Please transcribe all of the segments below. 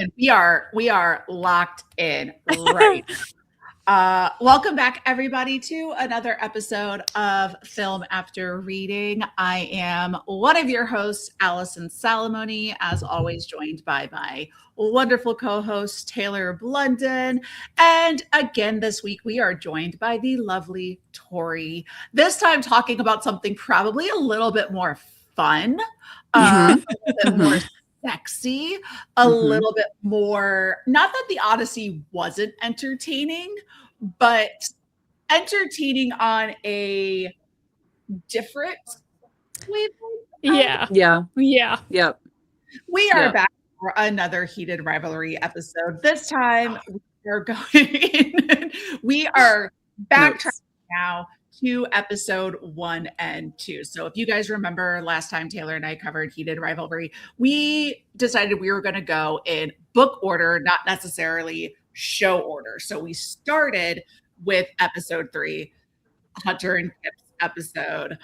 And we are locked in right now. Welcome back, everybody, to another episode of Film After Reading. I am one of your hosts, Allison Salamoni, as always, joined by my wonderful co-host, Taylor Blunden. And again, this week, we are joined by the lovely Torie. This time talking about something probably a little bit more fun, a little bit more sexy, a little bit more, not that the Odyssey wasn't entertaining, but entertaining on a different wavelength. Yep. We are back for another Heated Rivalry episode. This time we are backtracking now to episode 1 and 2. So if you guys remember last time Taylor and I covered Heated Rivalry, we decided we were going to go in book order, not necessarily show order. So we started with episode 3, Hunter and Kip's episode.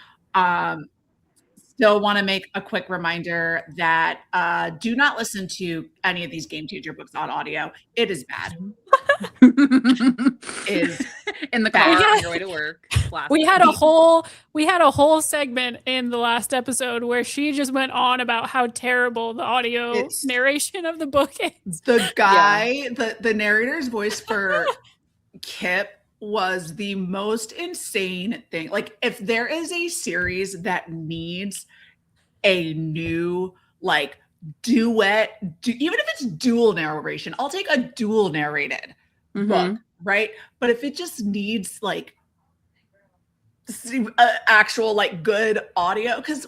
Still want to make a quick reminder that do not listen to any of these Game Changer books on audio. It is bad. Is in the car on your way to work. We had a whole segment in the last episode where she just went on about how terrible the audio narration of the book is. The guy, the narrator's voice for Kip was the most insane thing. Like, if there is a series that needs a new like duet, even if it's dual narration, I'll take a dual narrated book, right? But if it just needs like actual like good audio, because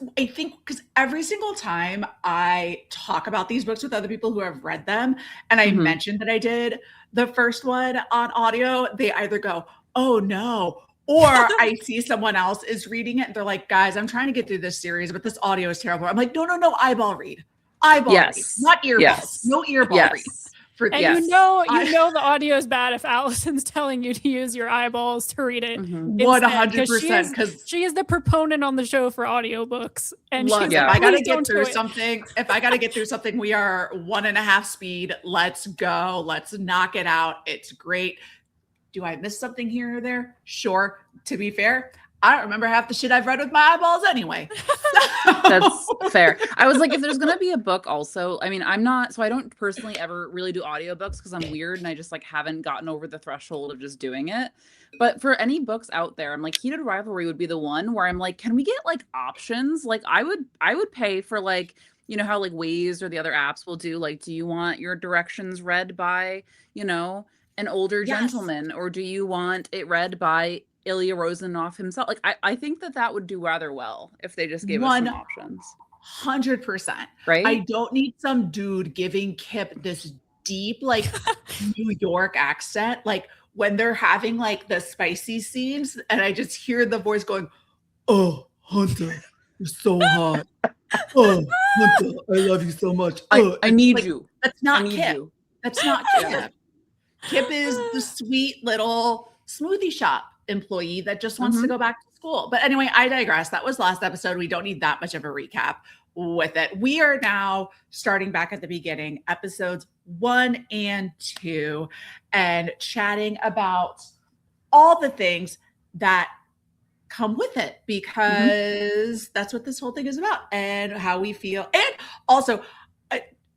every single time I talk about these books with other people who have read them, and I mentioned that I did the first one on audio, they either go, oh no, or I see someone else is reading it and they're like, guys, I'm trying to get through this series, but this audio is terrible. I'm like, no, eyeball read, read, not earballs, no earball read. And you know the audio is bad if Allison's telling you to use your eyeballs to read it. 100%, because she is the proponent on the show for audiobooks. And if I gotta get through something, we are 1.5 speed. Let's go. Let's knock it out. It's great. Do I miss something here or there? Sure. To be fair, I don't remember half the shit I've read with my eyeballs anyway. That's fair. I was like, if there's going to be a book also, I mean, I don't personally ever really do audiobooks because I'm weird and I just like haven't gotten over the threshold of just doing it. But for any books out there, I'm like, Heated Rivalry would be the one where I'm like, can we get like options? Like I would pay for like, you know how like Waze or the other apps will do, like, do you want your directions read by, you know, an older gentleman, or do you want it read by Ilya Rozanoff himself? Like, I think that would do rather well if they just gave us some options. 100%. Right? I don't need some dude giving Kip this deep, like, New York accent. Like, when they're having, like, the spicy scenes, and I just hear the voice going, oh, Hunter, you're so hot. Oh, Hunter, I love you so much. I need you. That's not Kip. That's not Kip. Kip is the sweet little smoothie shop employee that just wants to go back to school. But anyway, I digress. That was last episode. We don't need that much of a recap with it. We are now starting back at the beginning, episodes 1 and 2, and chatting about all the things that come with it, because that's what this whole thing is about, and how we feel. And also,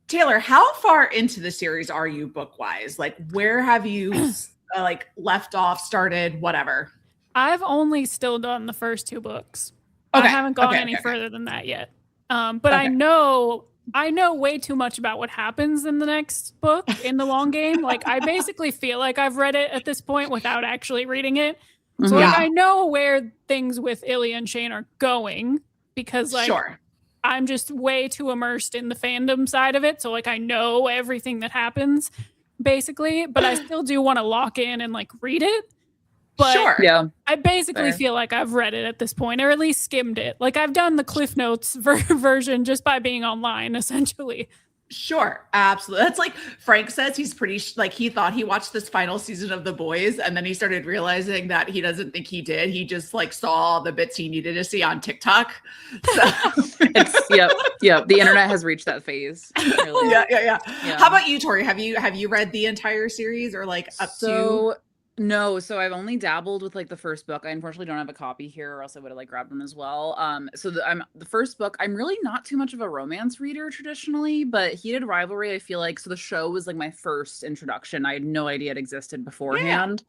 Taylor, how far into the series are you book-wise? Like, where have you like left off, started, whatever? I've only still done the first 2 books. I haven't gone any further than that yet. But I know way too much about what happens in the next book in the long game. Like, I basically feel like I've read it at this point without actually reading it. So like, I know where things with Ilya and Shane are going, because like I'm just way too immersed in the fandom side of it. So like, I know everything that happens basically, but I still do want to lock in and like read it. But I basically feel like I've read it at this point, or at least skimmed it. Like, I've done the Cliff Notes version just by being online, essentially. Sure, absolutely. That's like Frank says he's pretty like he thought he watched this final season of The Boys, and then he started realizing that he doesn't think he did. He just like saw the bits he needed to see on TikTok. So Yep. The internet has reached that phase. Really. Yeah. How about you, Torie? Have you read the entire series or like up to? No, so I've only dabbled with like the first book. I unfortunately don't have a copy here, or else I would have like grabbed them as well. So the first book. I'm really not too much of a romance reader traditionally, but Heated Rivalry, I feel like, so the show was like my first introduction. I had no idea it existed beforehand.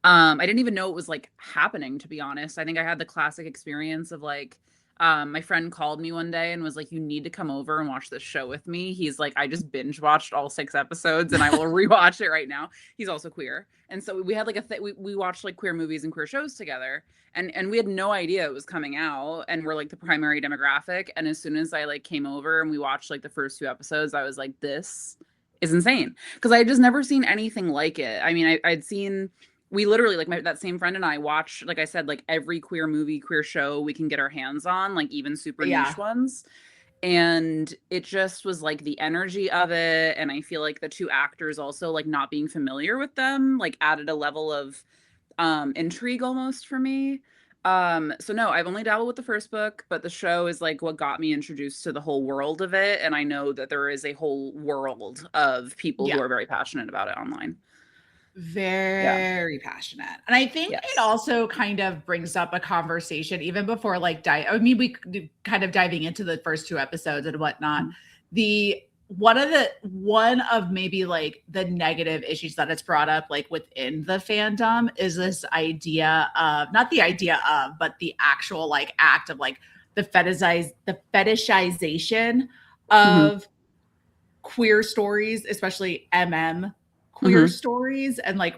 I didn't even know it was like happening, to be honest. I think I had the classic experience of like, my friend called me one day and was like, you need to come over and watch this show with me. He's like, I just binge watched all 6 episodes and I will rewatch it right now. He's also queer. And so we had like we watched like queer movies and queer shows together, and we had no idea it was coming out, and we're like the primary demographic. And as soon as I like came over and we watched like the first 2 episodes, I was like, this is insane. Cause I had just never seen anything like it. I mean, I'd seen, we literally like that same friend and I watch, like I said, like every queer movie, queer show we can get our hands on, like even super niche ones. And it just was like the energy of it. And I feel like the 2 actors also like not being familiar with them, like added a level of intrigue almost for me. So no, I've only dabbled with the first book, but the show is like what got me introduced to the whole world of it. And I know that there is a whole world of people who are very passionate about it online. Very passionate. And I think it also kind of brings up a conversation even before like we kind of diving into the first 2 episodes and whatnot. One of maybe like the negative issues that it's brought up like within the fandom is this idea of, not the idea of, but the actual like act of like the fetishization of queer stories, especially queer stories, and like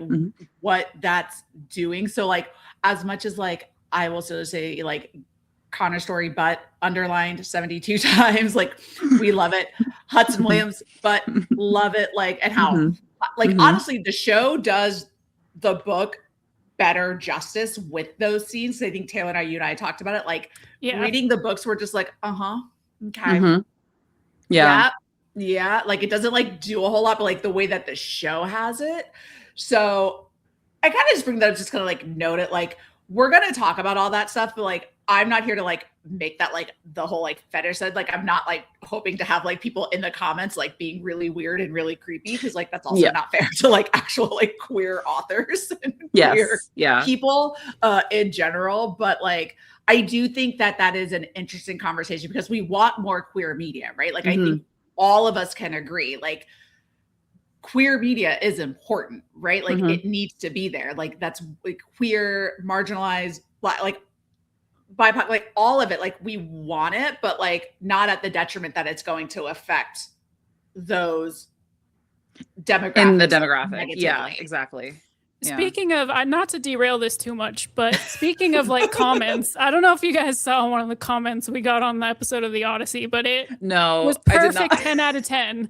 what that's doing. So like as much as like I will still say like Connor's story but underlined 72 times, like we love it. Hudson Williams but love it, like, and how like honestly the show does the book better justice with those scenes. I think Taylor and you and I talked about it, like reading the books we're just like okay yeah, like it doesn't like do a whole lot, but like the way that the show has it. So I kind of just bring that up, just kind of like note it, like we're going to talk about all that stuff, but like I'm not here to like make that like the whole like fetish side. Like I'm not like hoping to have like people in the comments like being really weird and really creepy, because like that's also not fair to like actual like queer authors and queer people in general. But like I do think that that is an interesting conversation because we want more queer media, right? Like I think all of us can agree, like queer media is important, right? Like it needs to be there. Like that's like queer, marginalized, like BIPOC, like all of it. Like we want it, but like not at the detriment that it's going to affect those demographics. In the demographic. Negatively. Yeah, exactly. Speaking of, not to derail this too much, but speaking of like comments, I don't know if you guys saw one of the comments we got on the episode of The Odyssey, but it was perfect 10 out of 10.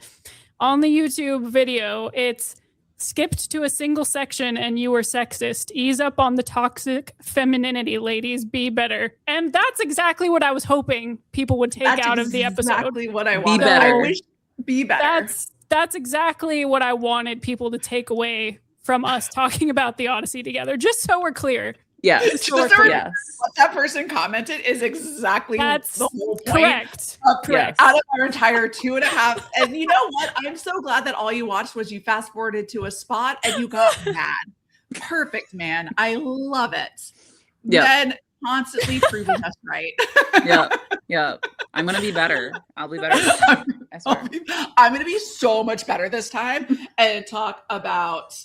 On the YouTube video, it's skipped to a single section and you were sexist. Ease up on the toxic femininity, ladies. Be better. And that's exactly what I was hoping people would take out of the episode. Exactly what I wanted. I wish be better. That's exactly what I wanted people to take away from us talking about The Odyssey together, just so we're clear. Yes. What that person commented is exactly the whole point. Correct. Out of our entire 2.5. And you know what? I'm so glad that all you watched was you fast forwarded to a spot and you got mad. Perfect, man. I love it. Then constantly proving us right. Yeah. I'm going to be better. I'll be better. I swear. I'm going to be so much better this time and talk about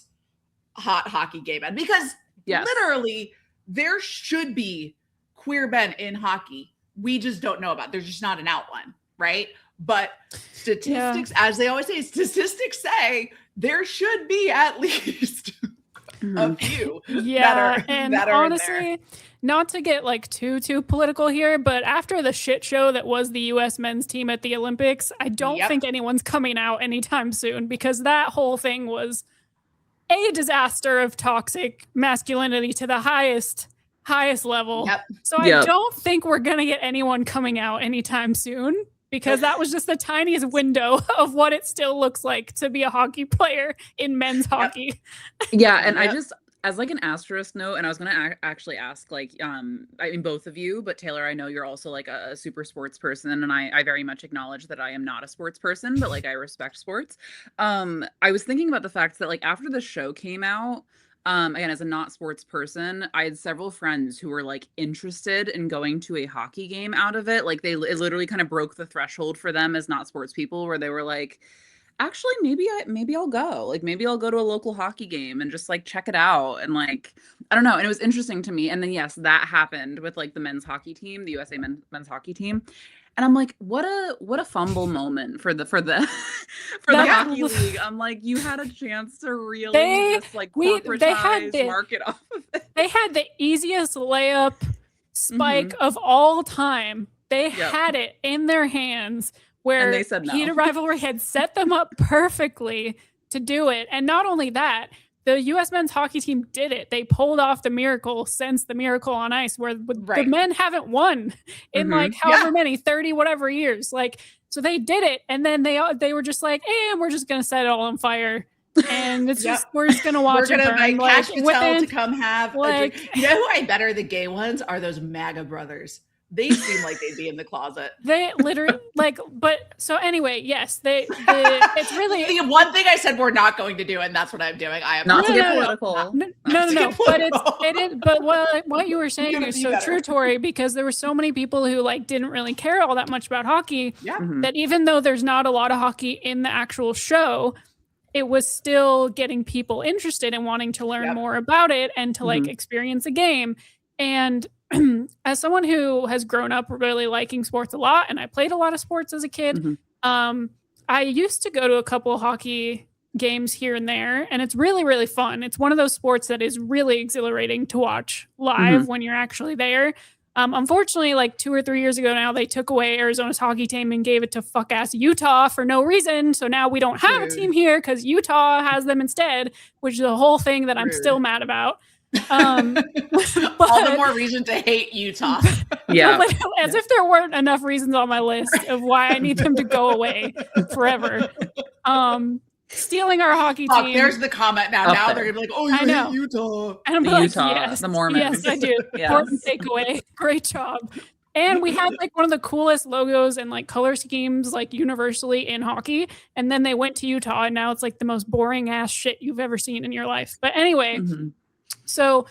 hot hockey gay men, because literally there should be queer men in hockey. We just don't know about. There's just not an outline, right? But statistics, as they always say, statistics say there should be at least a few. And honestly, not to get like too political here, but after the shit show that was the U.S. men's team at the Olympics, I don't think anyone's coming out anytime soon, because that whole thing was a disaster of toxic masculinity to the highest level. So I don't think we're going to get anyone coming out anytime soon. because that was just the tiniest window of what it still looks like to be a hockey player in men's hockey. Yeah, and I just, as like an asterisk note, and I was gonna actually ask, like, I mean, both of you, but Taylor, I know you're also like a super sports person, and I very much acknowledge that I am not a sports person, but like I respect sports. I was thinking about the fact that like after the show came out, again, as a not sports person, I had several friends who were like interested in going to a hockey game out of it. Like it literally kind of broke the threshold for them as not sports people, where they were like, actually, maybe I'll go. Like maybe I'll go to a local hockey game and just like check it out. And like, I don't know. And it was interesting to me. And then yes, that happened with like the men's hockey team, the USA men's hockey team. And I'm like, what a fumble moment for the hockey league. I'm like, you had a chance to really just like corporatize market off of it. They had the easiest layup spike of all time. They had it in their hands, where they said no. Heated Rivalry had set them up perfectly to do it. And not only that, the U.S. men's hockey team did it. They pulled off the miracle since the Miracle on Ice, where the men haven't won in like however many, 30 whatever years. Like, so they did it. And then they were just like, and we're just going to set it all on fire. And it's just, we're just going to watch it. We're going to invite Cash Patel to come have a drink. You know who I bet are the gay ones are those MAGA brothers. They seem like they'd be in the closet. They literally but so anyway, yes, it's really the one thing I said we're not going to do, and that's what I'm doing. I am not to get political. No. But what you were saying is so true, Torie, because there were so many people who like didn't really care all that much about hockey. Yeah. That even though there's not a lot of hockey in the actual show, it was still getting people interested in wanting to learn more about it and to like experience a game. And as someone who has grown up really liking sports a lot, and I played a lot of sports as a kid, I used to go to a couple of hockey games here and there, and it's really, really fun. It's one of those sports that is really exhilarating to watch live when you're actually there. Unfortunately, like 2 or 3 years ago now, they took away Arizona's hockey team and gave it to fuck-ass Utah for no reason. So now we don't have a team here because Utah has them instead, which is a whole thing that I'm still mad about. All the more reason to hate Utah. As if there weren't enough reasons on my list of why I need them to go away forever. Stealing our hockey team. There's the comment now. Now they're gonna be like, "Oh, you hate Utah." And I'm like, yes, the Mormons. Yes, I do. Important takeaway. Great job. And we had like one of the coolest logos and like color schemes like universally in hockey. And then they went to Utah, and now it's like the most boring ass shit you've ever seen in your life. But anyway. So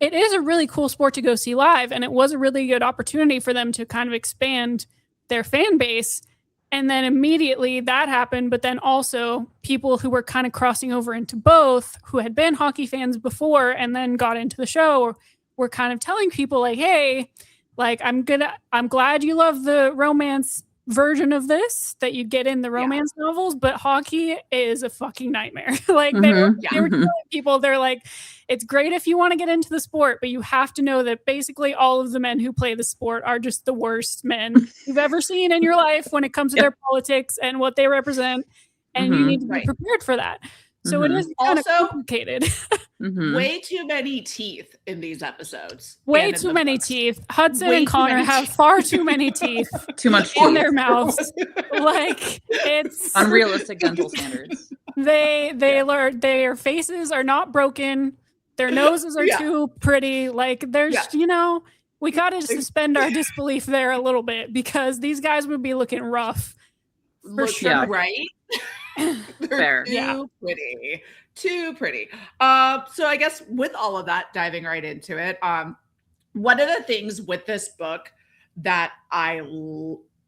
it is a really cool sport to go see live, and it was a really good opportunity for them to kind of expand their fan base. And then immediately that happened, but then also people who were kind of crossing over into both, who had been hockey fans before and then got into the show, were kind of telling people like, hey, like I'm glad you love the romance version of this that you get in the romance novels, but hockey is a fucking nightmare. Like they were telling people, they're like, it's great if you want to get into the sport, but you have to know that basically all of the men who play the sport are just the worst men you've ever seen in your life when it comes to their politics and what they represent, and you need to be prepared for that. So it is kind of complicated. Way too many teeth in these episodes. Way too many teeth. Hudson and Connor have far too many teeth. Too much in their mouths. Like it's unrealistic dental standards. Their faces are not broken. Their noses are too pretty. Like there's, we got to suspend our disbelief there a little bit, because these guys would be looking rough. For sure. Right? Fair. Too pretty. So I guess with all of that, diving right into it, one of the things with this book that I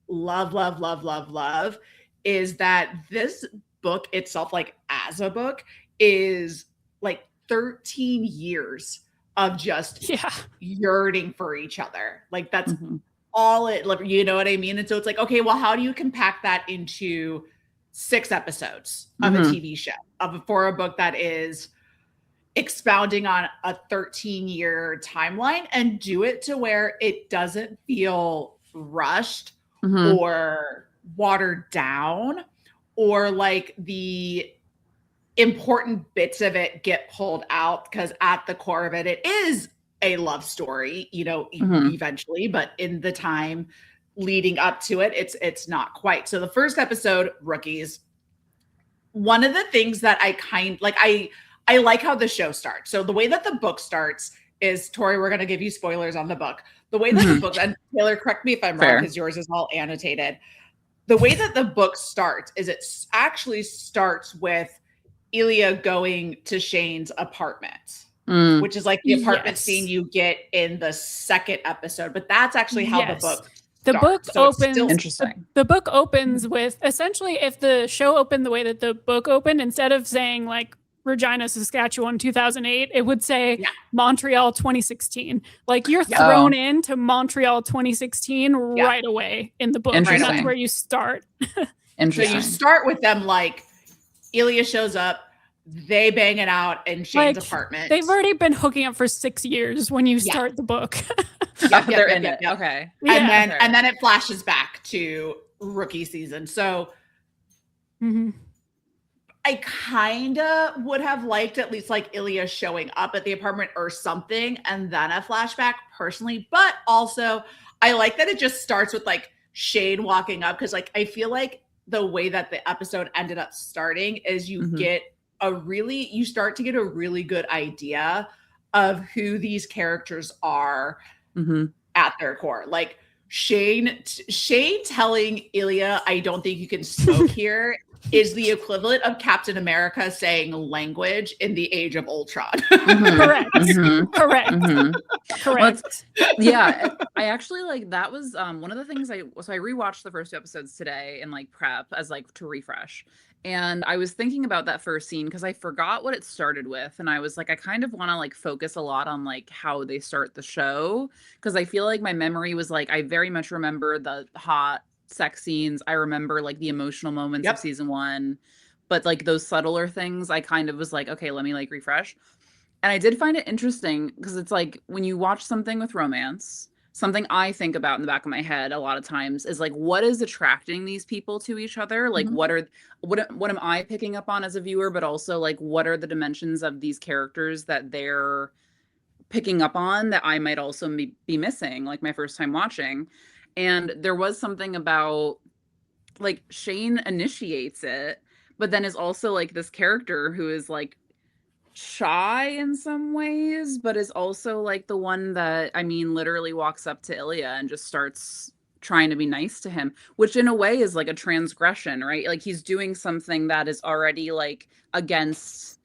love is that this book itself, like as a book, is like 13 years of just yearning for each other. Like that's all it, you know what I mean? And so it's like, okay, well, how do you compact that into 6 episodes of a TV show for a book that is expounding on a 13-year timeline, and do it to where it doesn't feel rushed or watered down, or like the important bits of it get pulled out, because at the core of it, it is a love story, eventually, but in the time leading up to it, it's not quite. So the first episode, Rookies, one of the things that I like how the show starts. So the way that the book starts is, Torie, we're going to give you spoilers on the book. The way that the book, and Taylor, correct me if I'm wrong, because yours is all annotated. The way that the book starts is it actually starts with Ilya going to Shane's apartment, which is like the apartment scene you get in the second episode. But that's actually how the book starts. The book opens. Interesting. The book opens with, essentially, if the show opened the way that the book opened, instead of saying like Regina, Saskatchewan, 2008, it would say Montreal 2016. Like you're thrown into Montreal 2016 right away in the book. And that's where you start. So you start with them like Ilya shows up, they bang it out in Shane's apartment. They've already been hooking up for 6 years when you start the book. They're in it. Okay. And then it flashes back to rookie season. So I kind of would have liked at least like Ilya showing up at the apartment or something, and then a flashback personally. But also, I like that it just starts with like Shane walking up, because like I feel like the way that the episode ended up starting is you start to get a really good idea of who these characters are at their core. Like Shane telling Ilya, "I don't think you can smoke here," is the equivalent of Captain America saying language in the Age of Ultron. Correct. Correct. Yeah. I actually like, that was one of the things I rewatched the first 2 episodes today in like prep as like to refresh. And I was thinking about that first scene because I forgot what it started with. And I was like, I kind of want to like focus a lot on like how they start the show. Because I feel like my memory was like, I very much remember the hot sex scenes. I remember like the emotional moments of season 1. But like those subtler things, I kind of was like, okay, let me like refresh. And I did find it interesting because it's like when you watch something with romance, something I think about in the back of my head a lot of times is like, what is attracting these people to each other? Like, what am I picking up on as a viewer? But also like, what are the dimensions of these characters that they're picking up on that I might also be missing, like my first time watching? And there was something about like Shane initiates it, but then is also like this character who is like shy in some ways, but is also like the one that, I mean, literally walks up to Ilya and just starts trying to be nice to him, which in a way is like a transgression, right? Like he's doing something that is already like against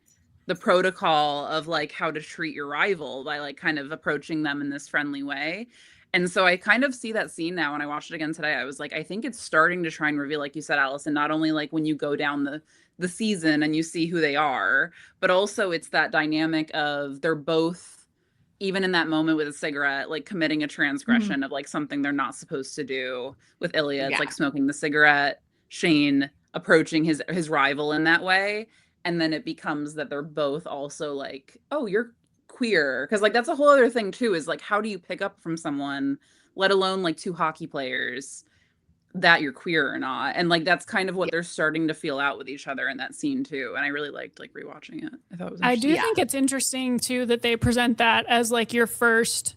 the protocol of like how to treat your rival by like kind of approaching them in this friendly way. And so I kind of see that scene now when I watched it again today. I was like, I think it's starting to try and reveal, like you said, Allison, not only like when you go down the season and you see who they are, but also it's that dynamic of they're both, even in that moment with a cigarette, like committing a transgression of like something they're not supposed to do. With Ilya, it's like smoking the cigarette, Shane approaching his rival in that way. And then it becomes that they're both also like, oh, you're queer. Because like that's a whole other thing too, is like, how do you pick up from someone, let alone like 2 hockey players, that you're queer or not? And like that's kind of what they're starting to feel out with each other in that scene too. And I really liked like rewatching it. I thought it was interesting. I do think it's interesting too that they present that as like your first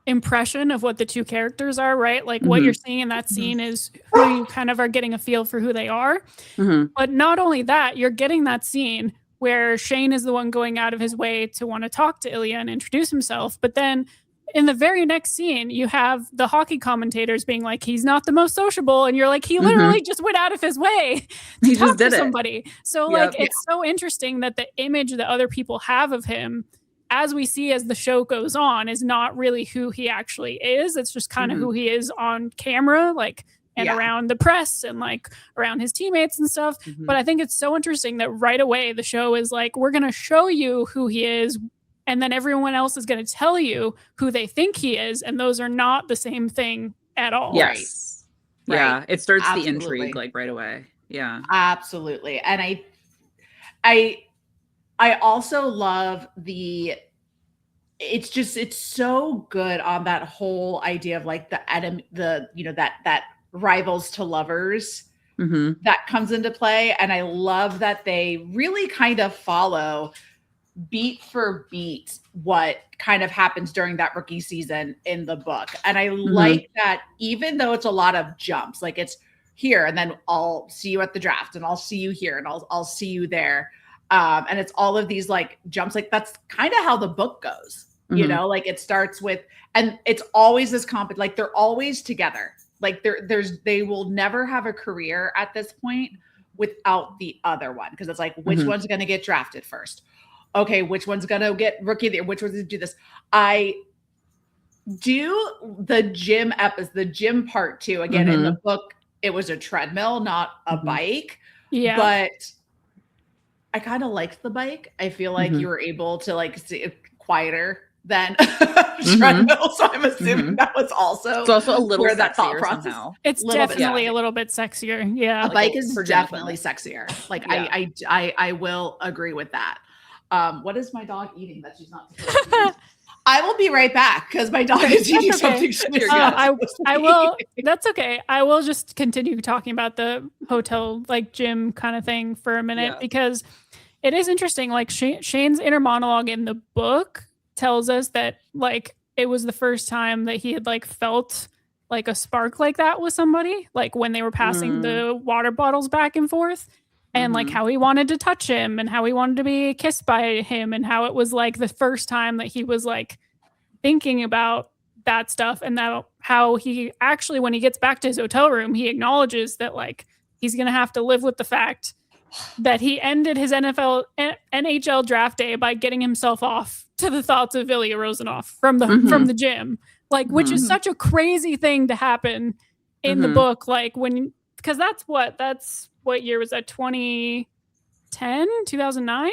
impression of what the 2 characters are, right? Like what you're seeing in that scene is who you kind of are getting a feel for who they are. But not only that, you're getting that scene where Shane is the one going out of his way to want to talk to Ilya and introduce himself. But then in the very next scene, you have the hockey commentators being like, he's not the most sociable. And you're like, he literally just went out of his way to talk to somebody. So like, it's so interesting that the image that other people have of him, as we see as the show goes on, is not really who he actually is. It's just kind of who he is on camera, like, and around the press and like around his teammates and stuff. But I think it's so interesting that right away the show is like, we're going to show you who he is. And then everyone else is going to tell you who they think he is. And those are not the same thing at all. Yes. Right. Yeah. It starts the intrigue like right away. Yeah. Absolutely. And I also love it's so good on that whole idea of like that rivals to lovers that comes into play. And I love that they really kind of follow beat for beat what kind of happens during that rookie season in the book. And I like that, even though it's a lot of jumps, like it's here and then I'll see you at the draft and I'll see you here and I'll see you there. And it's all of these like jumps. Like that's kind of how the book goes, you know, like it starts with, and it's always this like they're always together. Like they will never have a career at this point without the other one. Cause it's like, which one's going to get drafted first? Okay, which one's going to get rookie of the year? Which one's going to do this? I do the gym part 2. Again, in the book, it was a treadmill, not a bike. Yeah. But I kind of liked the bike. I feel like you were able to like see it quieter than treadmill. So I'm assuming that was also, it's also a little where that thought process. Somehow. It's definitely a little bit sexier. Yeah. A bike is definitely sexier. Like I will agree with that. What is my dog eating that she's not supposed to eat? I will be right back because my dog is eating something. I will. That's okay. I will just continue talking about the hotel, like gym kind of thing for a minute because it is interesting. Like Shane's inner monologue in the book tells us that like it was the first time that he had like felt like a spark like that with somebody, like when they were passing the water bottles back and forth. And like how he wanted to touch him and how he wanted to be kissed by him and how it was like the first time that he was like thinking about that stuff and that how he actually, when he gets back to his hotel room, he acknowledges that like he's going to have to live with the fact that he ended his NHL draft day by getting himself off to the thoughts of Ilya Rozanov from the gym, like, which is such a crazy thing to happen in the book. Like because that's what year was that? 2010, 2009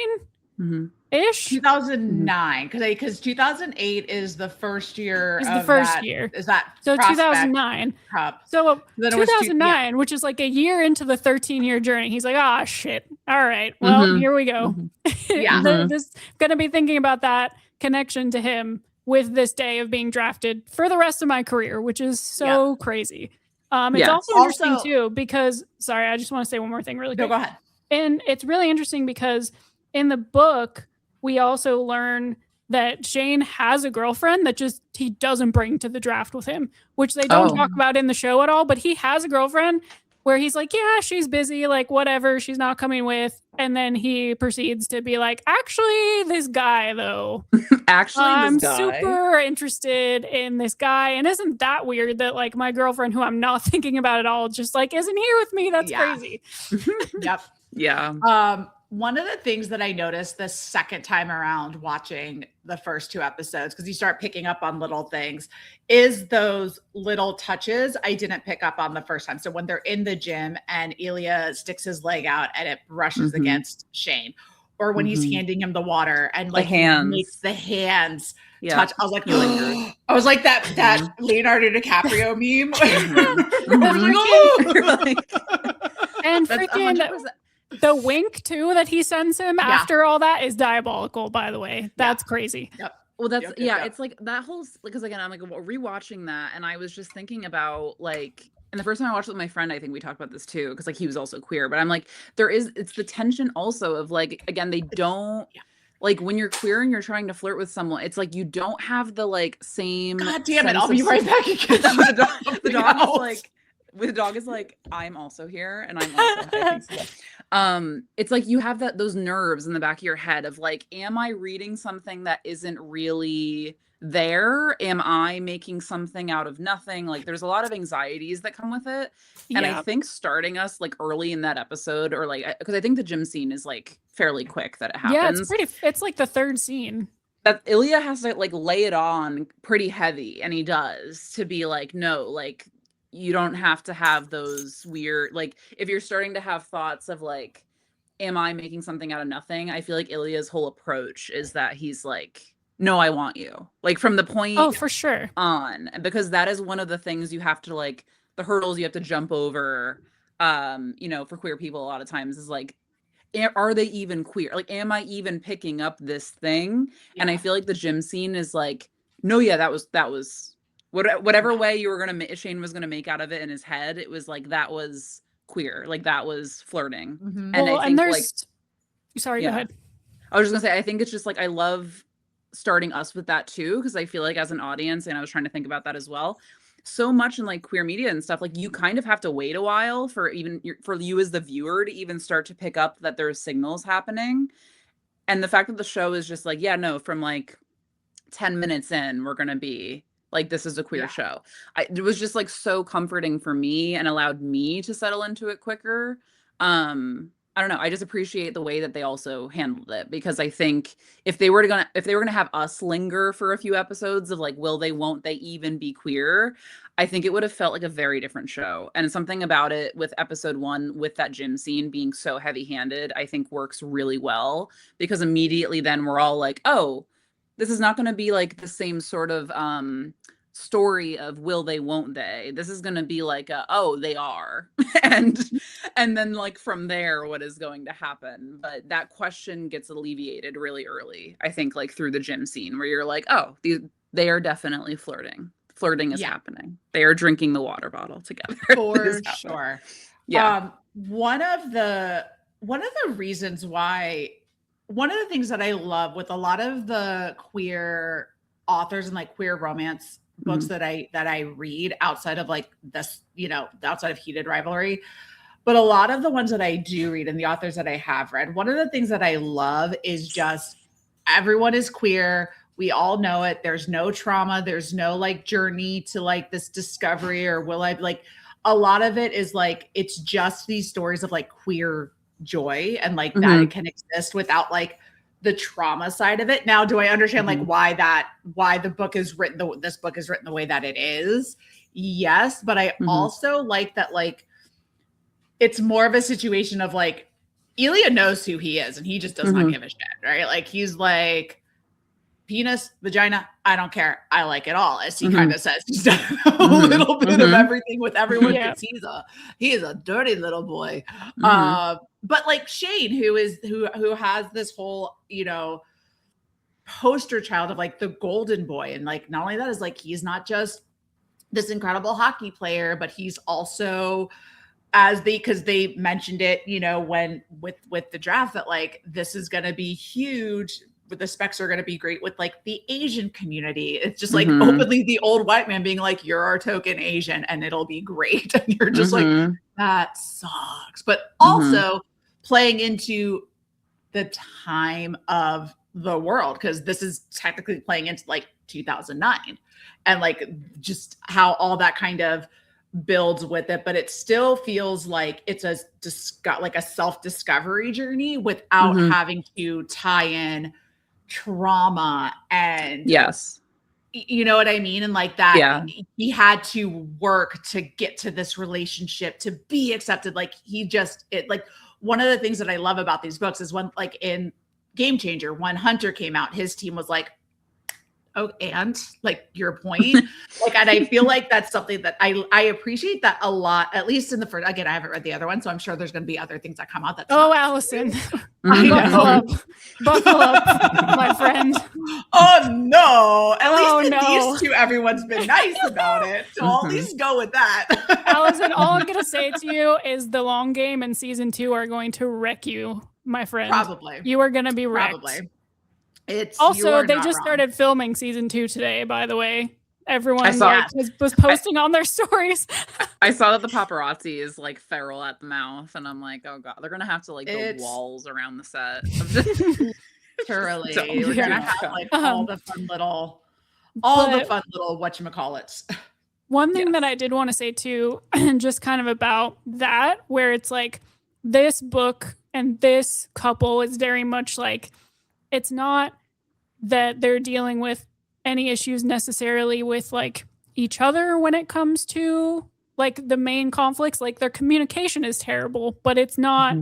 ish? 2009. Because 2008 is the first year. Is the first year. Is that so 2009? Cup. So 2009, which is like a year into the 13-year journey. He's like, ah, shit. All right. Well, here we go. Just gonna be thinking about that connection to him with this day of being drafted for the rest of my career, which is so crazy. It's also interesting too, because sorry, I just want to say one more thing really quick. No, go ahead. And it's really interesting because in the book, we also learn that Shane has a girlfriend that just he doesn't bring to the draft with him, which they don't talk about in the show at all. But he has a girlfriend where he's like, yeah, she's busy, like whatever, she's not coming with. And then he proceeds to be like, actually, this guy though. I'm super interested in this guy. And isn't that weird that like my girlfriend, who I'm not thinking about at all, just like isn't here with me? That's crazy. Yep. Yeah. One of the things that I noticed the second time around watching the first 2 episodes, because you start picking up on little things, is those little touches I didn't pick up on the first time. So when they're in the gym and Ilya sticks his leg out and it brushes against Shane, or when he's handing him the water and like makes the hands touch. I was like, I was like that Leonardo DiCaprio meme. And freaking the wink too that he sends him after all that is diabolical, by the way. That's crazy. Yep. Well, that's it's like that whole, because again, I'm like rewatching that and I was just thinking about like, and the first time I watched it with my friend, I think we talked about this too, because like he was also queer, but I'm like, it's the tension also of like, again, they don't like when you're queer and you're trying to flirt with someone, it's like you don't have the like same. God damn it! I'll be right back again. The dog is like. The dog is like, I'm also here, and I'm also. I think so. It's like you have those nerves in the back of your head of like, am I reading something that isn't really there? Am I making something out of nothing? Like, there's a lot of anxieties that come with it, and I think starting us like early in that episode, or like, because I think the gym scene is like fairly quick that it happens. Yeah, it's like the third scene. That Ilya has to like lay it on pretty heavy, and he does, to be like, no, like. You don't have to have those weird, like, if you're starting to have thoughts of like, am I making something out of nothing? I feel like Ilya's whole approach is that he's like, no, I want you. Like from the point for sure on, because that is one of the things you have to like, the hurdles you have to jump over, you know, for queer people a lot of times is like, are they even queer? Like, am I even picking up this thing? Yeah. And I feel like the gym scene is like, no, that was whatever way you were Shane was gonna make out of it in his head, it was like that was queer, like that was flirting. Mm-hmm. And well, I think there's, sorry, go ahead. I was just gonna say, I think it's just like, I love starting us with that too, because I feel like as an audience, and I was trying to think about that as well, so much in like queer media and stuff, like you kind of have to wait a while for you as the viewer to even start to pick up that there's signals happening. And the fact that the show is just like, yeah, no, from like 10 minutes in, we're gonna be like, this is a queer show. It was just like so comforting for me and allowed me to settle into it quicker. I don't know. I just appreciate the way that they also handled it, because I think if they were gonna have us linger for a few episodes of like, will they, won't they even be queer? I think it would have felt like a very different show. And something about it with episode 1, with that gym scene being so heavy-handed, I think works really well, because immediately then we're all like, oh, this is not going to be like the same sort of story of will they, won't they. This is going to be like oh, they are. and then like from there, what is going to happen? But that question gets alleviated really early, I think, like through the gym scene, where you're like, oh, they are definitely flirting. Flirting is happening. They are drinking the water bottle together. For sure. Yeah. One of the reasons why, one of the things that I love with a lot of the queer authors and like queer romance books that I read outside of like this, outside of Heated Rivalry, but a lot of the ones that I do read and the authors that I have read, one of the things that I love is just everyone is queer. We all know it. There's no trauma. There's no like journey to like this discovery or will I, like a lot of it is like, it's just these stories of like queer joy and like that it can exist without like the trauma side of it. Now, do I understand like why the book is written, this book is written the way that it is? Yes. But I also like that, like, it's more of a situation of like, Elia knows who he is and he just does not give a shit, right? Like he's like, penis, vagina, I don't care. I like it all, as he kind of says. He's done a little bit of everything with everyone because he is a dirty little boy. But like Shane, who has this whole, poster child of like the golden boy. And like, not only that is like, he's not just this incredible hockey player, but he's also, because they mentioned it, when with the draft, that like, this is going to be huge. The specs are going to be great with like the Asian community. It's just like openly the old white man being like, you're our token Asian and it'll be great. And you're just like, that sucks. But also playing into the time of the world, because this is technically playing into like 2009 and like just how all that kind of builds with it, but it still feels like it's a self-discovery journey without having to tie in trauma and you know what I mean? And like that he had to work to get to this relationship to be accepted. Like like one of the things that I love about these books is when like in Game Changer, when Hunter came out, his team was like, oh, and like your point, like, and I feel like that's something that I appreciate that a lot, at least in the first, again, I haven't read the other one, so I'm sure there's going to be other things that come out. Allison, buckle up, my friend. Oh no, at least these two, everyone's been nice about it. So I'll at least go with that. Allison, all I'm going to say to you is the long game and season 2 are going to wreck you, my friend. Probably. You are going to be wrecked. Probably. They just started filming season 2 today, by the way. Everyone was posting on their stories. I saw that the paparazzi is like feral at the mouth, and I'm like, oh god, they're gonna have to like build walls around the set. Thoroughly, we're gonna have like all the fun little whatchamacallits. One thing that I did want to say too, just kind of about that, where it's like this book and this couple is very much like, it's not that they're dealing with any issues necessarily with like each other when it comes to like the main conflicts. Like their communication is terrible, but it's not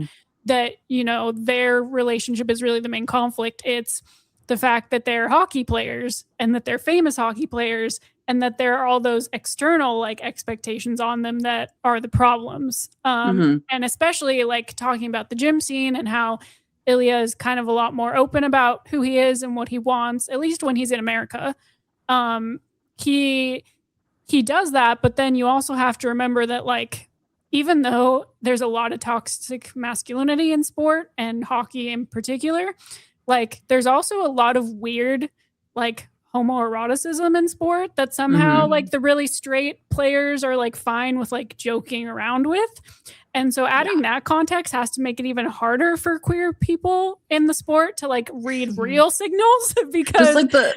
that, their relationship is really the main conflict. It's the fact that they're hockey players and that they're famous hockey players and that there are all those external like expectations on them that are the problems. And especially like talking about the gym scene and how Ilya is kind of a lot more open about who he is and what he wants, at least when he's in America. He does that, but then you also have to remember that like, even though there's a lot of toxic masculinity in sport and hockey in particular, like there's also a lot of weird like homoeroticism in sport that somehow like the really straight players are like fine with like joking around with. And so adding that context has to make it even harder for queer people in the sport to like read real signals because just like the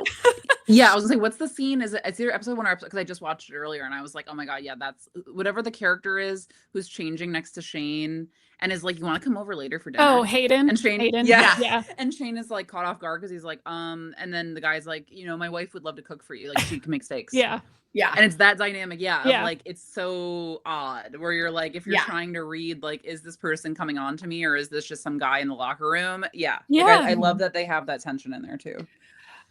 I was gonna say, what's the scene? Is it either episode 1 or episode, because I just watched it earlier and I was like, oh my god, yeah, that's whatever the character is who's changing next to Shane and is like, you want to come over later for dinner? Oh, Hayden. And Shane, Hayden. yeah. And Shane is like caught off guard because he's like, and then the guy's like, you know, my wife would love to cook for you, like she can make steaks. Yeah. And it's that dynamic, like it's so odd where you're like, if you're trying to read, like, is this person coming on to me or is this just some guy in the locker room? Like, I love that they have that tension in there too.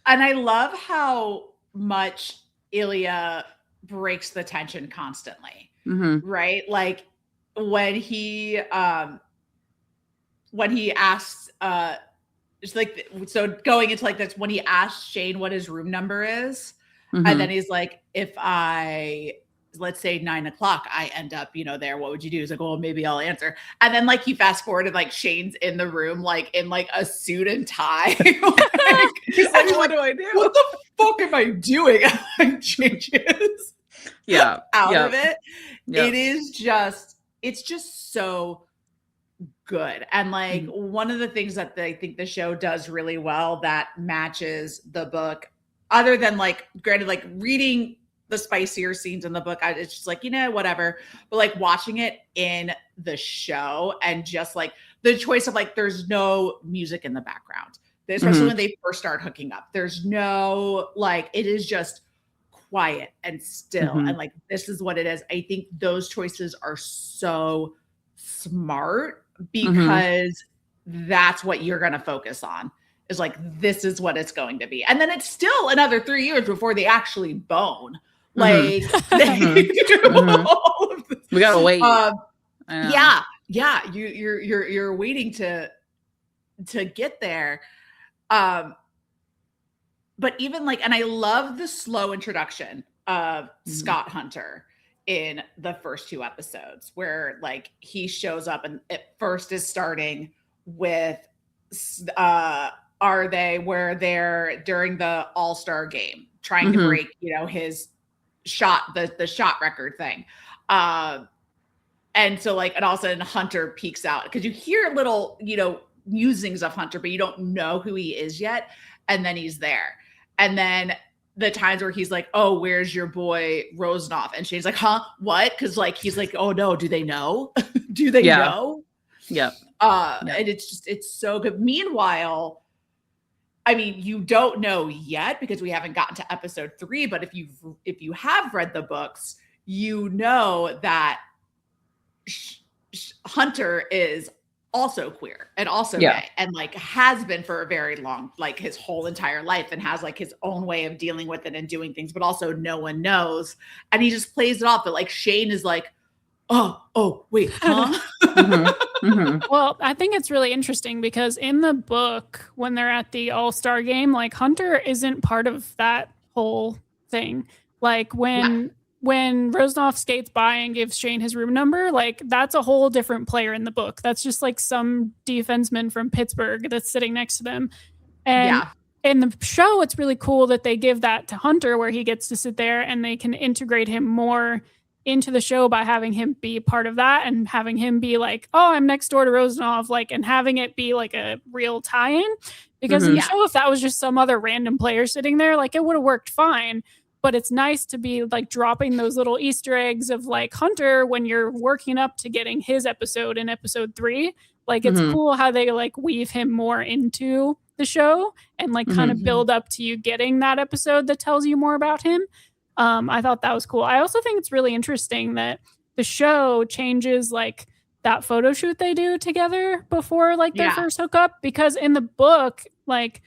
And I love how much Ilya breaks the tension constantly, right? Like when he asks, it's like, so going into like this, when he asks Shane what his room number is, and then he's like, if let's say 9 o'clock, I end up, you know, there, what would you do? He's like, well, maybe I'll answer. And then like he fast forwarded, like Shane's in the room, like in like a suit and tie. He's like, what do I do? What the fuck am I doing? Like changes out of it. It's just so good. And like one of the things that I think the show does really well that matches the book, other than like, granted, like reading the spicier scenes in the book, it's just like, you know, whatever. But like watching it in the show and just like the choice of like, there's no music in the background, especially when they first start hooking up. There's no, like, it is just quiet and still. And like, this is what it is. I think those choices are so smart because that's what you're going to focus on. Is like, this is what it's going to be. And then it's still another 3 years before they actually bone. Like, they do all of this. We gotta wait. You're waiting to get there. But even like, and I love the slow introduction of Scott Hunter in the first 2 episodes where like he shows up and at first is starting with, where they're during the All-Star game trying to break, you know, his shot, the shot record thing. And so like, and all of a sudden Hunter peeks out because you hear little, you know, musings of Hunter, but you don't know who he is yet. And then he's there. And then the times where he's like, oh, where's your boy Rosenoff? And Shane's like, huh, what? Because like, he's like, oh no, do they know? Do they know? And it's just, it's so good. Meanwhile, I mean, you don't know yet because we haven't gotten to episode 3, but if you have read the books, you know that Hunter is also queer and also gay and like has been for a very long, like his whole entire life, and has like his own way of dealing with it and doing things, but also no one knows. And he just plays it off. But like Shane is like, oh, wait, huh? Well, I think it's really interesting because in the book, when they're at the All-Star game, like Hunter isn't part of that whole thing. Like when Rosenoff skates by and gives Shane his room number, like that's a whole different player in the book. That's just like some defenseman from Pittsburgh that's sitting next to them. And in the show, it's really cool that they give that to Hunter where he gets to sit there and they can integrate him more into the show by having him be part of that and having him be like, oh, I'm next door to Rosenoff, like, and having it be like a real tie-in. Because in the show, if that was just some other random player sitting there, like it would have worked fine. But it's nice to be like dropping those little Easter eggs of like Hunter when you're working up to getting his episode in episode 3. Like it's cool how they like weave him more into the show and like kind of build up to you getting that episode that tells you more about him. I thought that was cool. I also think it's really interesting that the show changes like that photo shoot they do together before like their first hookup, because in the book, like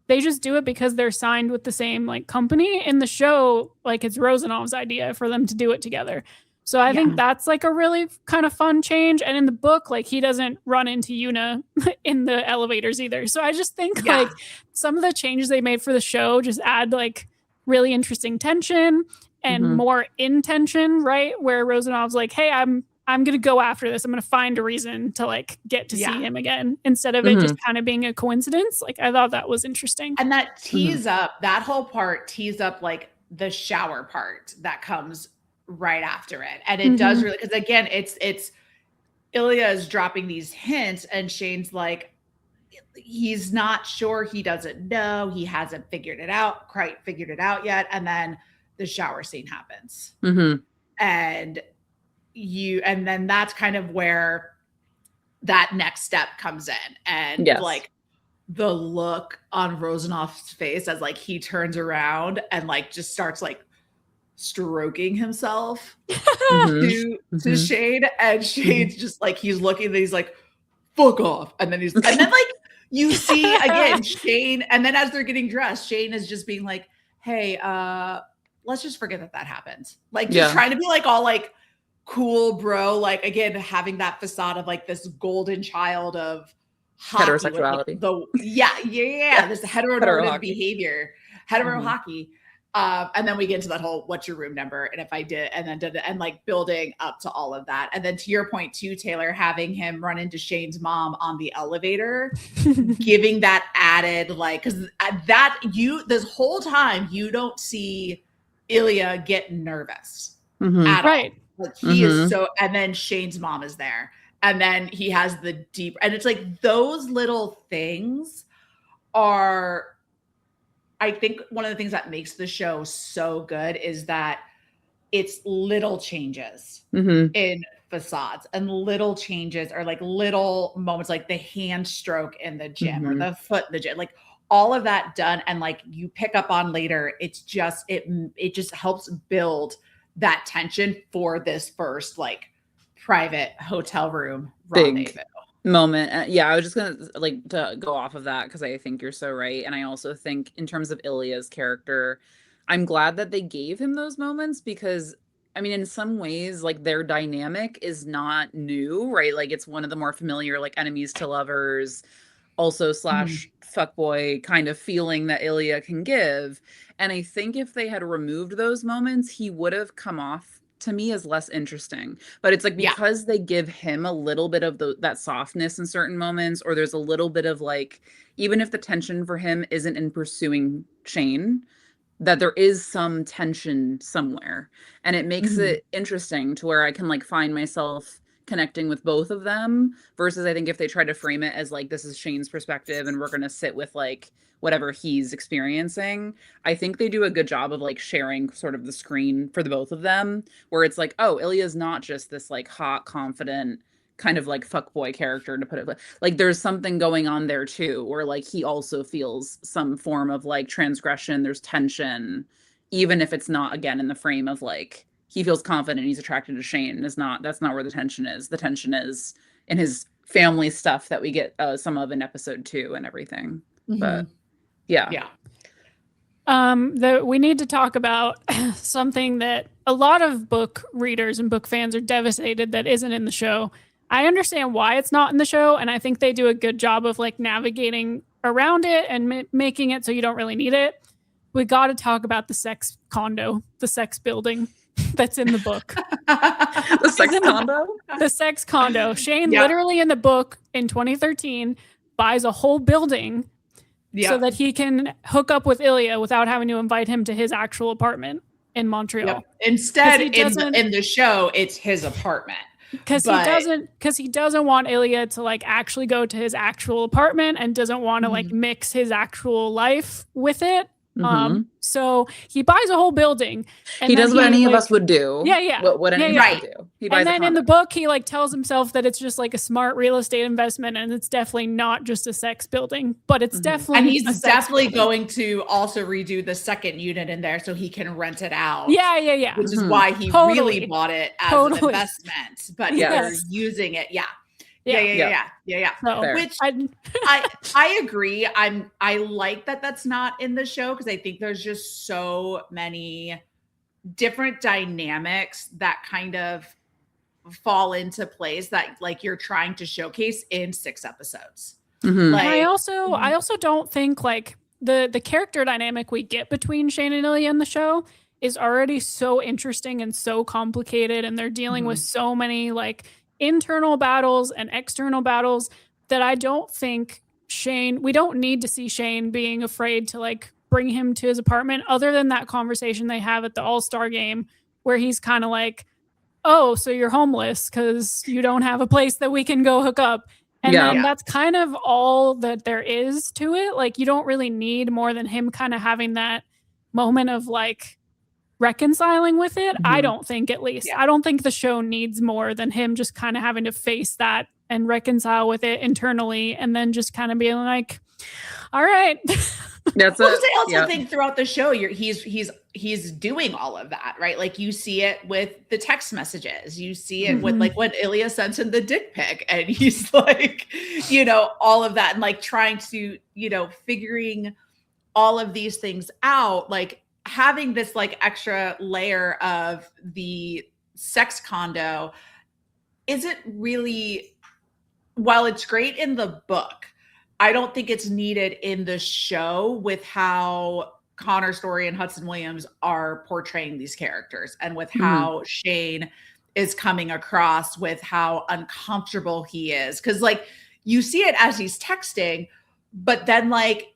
they just do it because they're signed with the same like company. In the show, like it's Rosenoff's idea for them to do it together. So I think that's like a really kind of fun change. And in the book, like he doesn't run into Una in the elevators either. So I just think like some of the changes they made for the show just add like really interesting tension and more intention, right? Where Rosenoff's like, hey, I'm I'm going to go after this. I'm going to find a reason to like get to see him again instead of it just kind of being a coincidence. Like I thought that was interesting. And that tease up, that whole part teased up like the shower part that comes right after it. And it does really, because again, it's Ilya is dropping these hints and Shane's like, he's not sure. He doesn't know. He hasn't quite figured it out yet. And then the shower scene happens. And then that's kind of where that next step comes in. And like the look on Rosenoff's face as like he turns around and like just starts like stroking himself to Shane, and Shane's just like he's looking and he's like, fuck off. And then like you see again Shane, and then as they're getting dressed, Shane is just being like, hey, let's just forget that happened. Like just trying to be like all like cool bro, like again having that facade of like this golden child of hockey, heterosexuality, this heteronormative behavior, hetero hockey. And then we get into that whole what's your room number, and if I did, and like building up to all of that. And then to your point too, Taylor, having him run into Shane's mom on the elevator, giving that added like, because this whole time you don't see Ilya get nervous at all. Like he is so, and then Shane's mom is there, and then he has the deep, and it's like those little things are, I think one of the things that makes the show so good is that it's little changes in facades, and little changes are like little moments, like the hand stroke in the gym or the foot in the gym, like all of that done. And like you pick up on later, it's just, it just helps build that tension for this first like private hotel room rendezvous moment. I was just gonna like to go off of that because I think you're so right. And I also think in terms of Ilya's character, I'm glad that they gave him those moments, because I mean in some ways like their dynamic is not new, right? Like it's one of the more familiar like enemies to lovers, also slash fuckboy kind of feeling that Ilya can give. And I think if they had removed those moments, he would have come off to me as less interesting. But it's like because they give him a little bit of that softness in certain moments, or there's a little bit of like, even if the tension for him isn't in pursuing Shane, that there is some tension somewhere. And it makes it interesting to where I can like find myself connecting with both of them, versus I think if they try to frame it as like this is Shane's perspective and we're going to sit with like whatever he's experiencing, I think they do a good job of like sharing sort of the screen for the both of them, where it's like, oh, Ilya's not just this like hot, confident kind of like fuckboy character, to put it like there's something going on there too, or like he also feels some form of like transgression, there's tension, even if it's not again in the frame of like he feels confident, he's attracted to Shane. That's not where the tension is. The tension is in his family stuff that we get some of in episode 2 and everything. But we need to talk about something that a lot of book readers and book fans are devastated that isn't in the show. I understand why it's not in the show, and I think they do a good job of like navigating around it and making it so you don't really need it. We got to talk about the sex condo, the sex building that's in the book. The sex condo? The sex condo. Shane literally in the book in 2013 buys a whole building so that he can hook up with Ilya without having to invite him to his actual apartment in Montreal. Instead, in the show, it's his apartment. Because he doesn't want Ilya to like actually go to his actual apartment and doesn't want to like mix his actual life with it. So he buys a whole building. And he does what any of us would do. What any of us would do. He buys and then in the book, he like tells himself that it's just like a smart real estate investment, and it's definitely not just a sex building, but it's definitely. And he's definitely going to also redo the second unit in there so he can rent it out. Yeah. Which is why he really bought it as an investment, but they're using it. Yeah. So, which I agree. I like that that's not in the show, because I think there's just so many different dynamics that kind of fall into place that like you're trying to showcase in 6 episodes. Like, I also don't think like the character dynamic we get between Shane and Ilya in the show is already so interesting and so complicated, and they're dealing with so many like internal battles and external battles that I don't think we don't need to see Shane being afraid to like bring him to his apartment, other than that conversation they have at the All-Star game where he's kind of like, oh, so you're homeless because you don't have a place that we can go hook up. And then that's kind of all that there is to it. Like, you don't really need more than him kind of having that moment of like reconciling with it. I don't think, at least. I don't think the show needs more than him just kind of having to face that and reconcile with it internally, and then just kind of being like, all right. That's I also think throughout the show, he's doing all of that, right? Like, you see it with the text messages, you see it with like when Ilya sends him the dick pic, and he's like, you know, all of that, and like trying to, you know, figuring all of these things out, like having this like extra layer of the sex condo isn't really, while it's great in the book, I don't think it's needed in the show with how Connor Story and Hudson Williams are portraying these characters, and with how Shane is coming across, with how uncomfortable he is. Cause like you see it as he's texting, but then like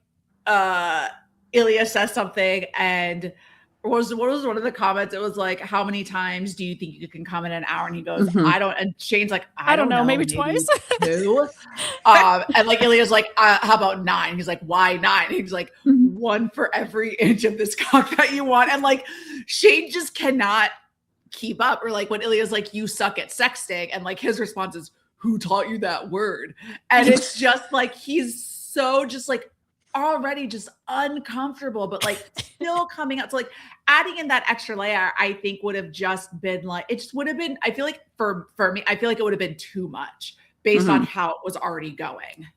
Ilya says something, and what was one of the comments? It was like, how many times do you think you can come in an hour? And he goes, I don't. And Shane's like, I don't know, maybe twice. 2. And like Ilya's like, how about 9? He's like, why 9? And he's like, 1 for every inch of this cock that you want. And like Shane just cannot keep up. Or like when Ilya's like, you suck at sexting, and like his response is, who taught you that word? And it's just like, he's so just like already just uncomfortable, but like still coming out. So like adding in that extra layer, I think would have just been like, it just would have been, I feel like for me, I feel like it would have been too much based on how it was already going.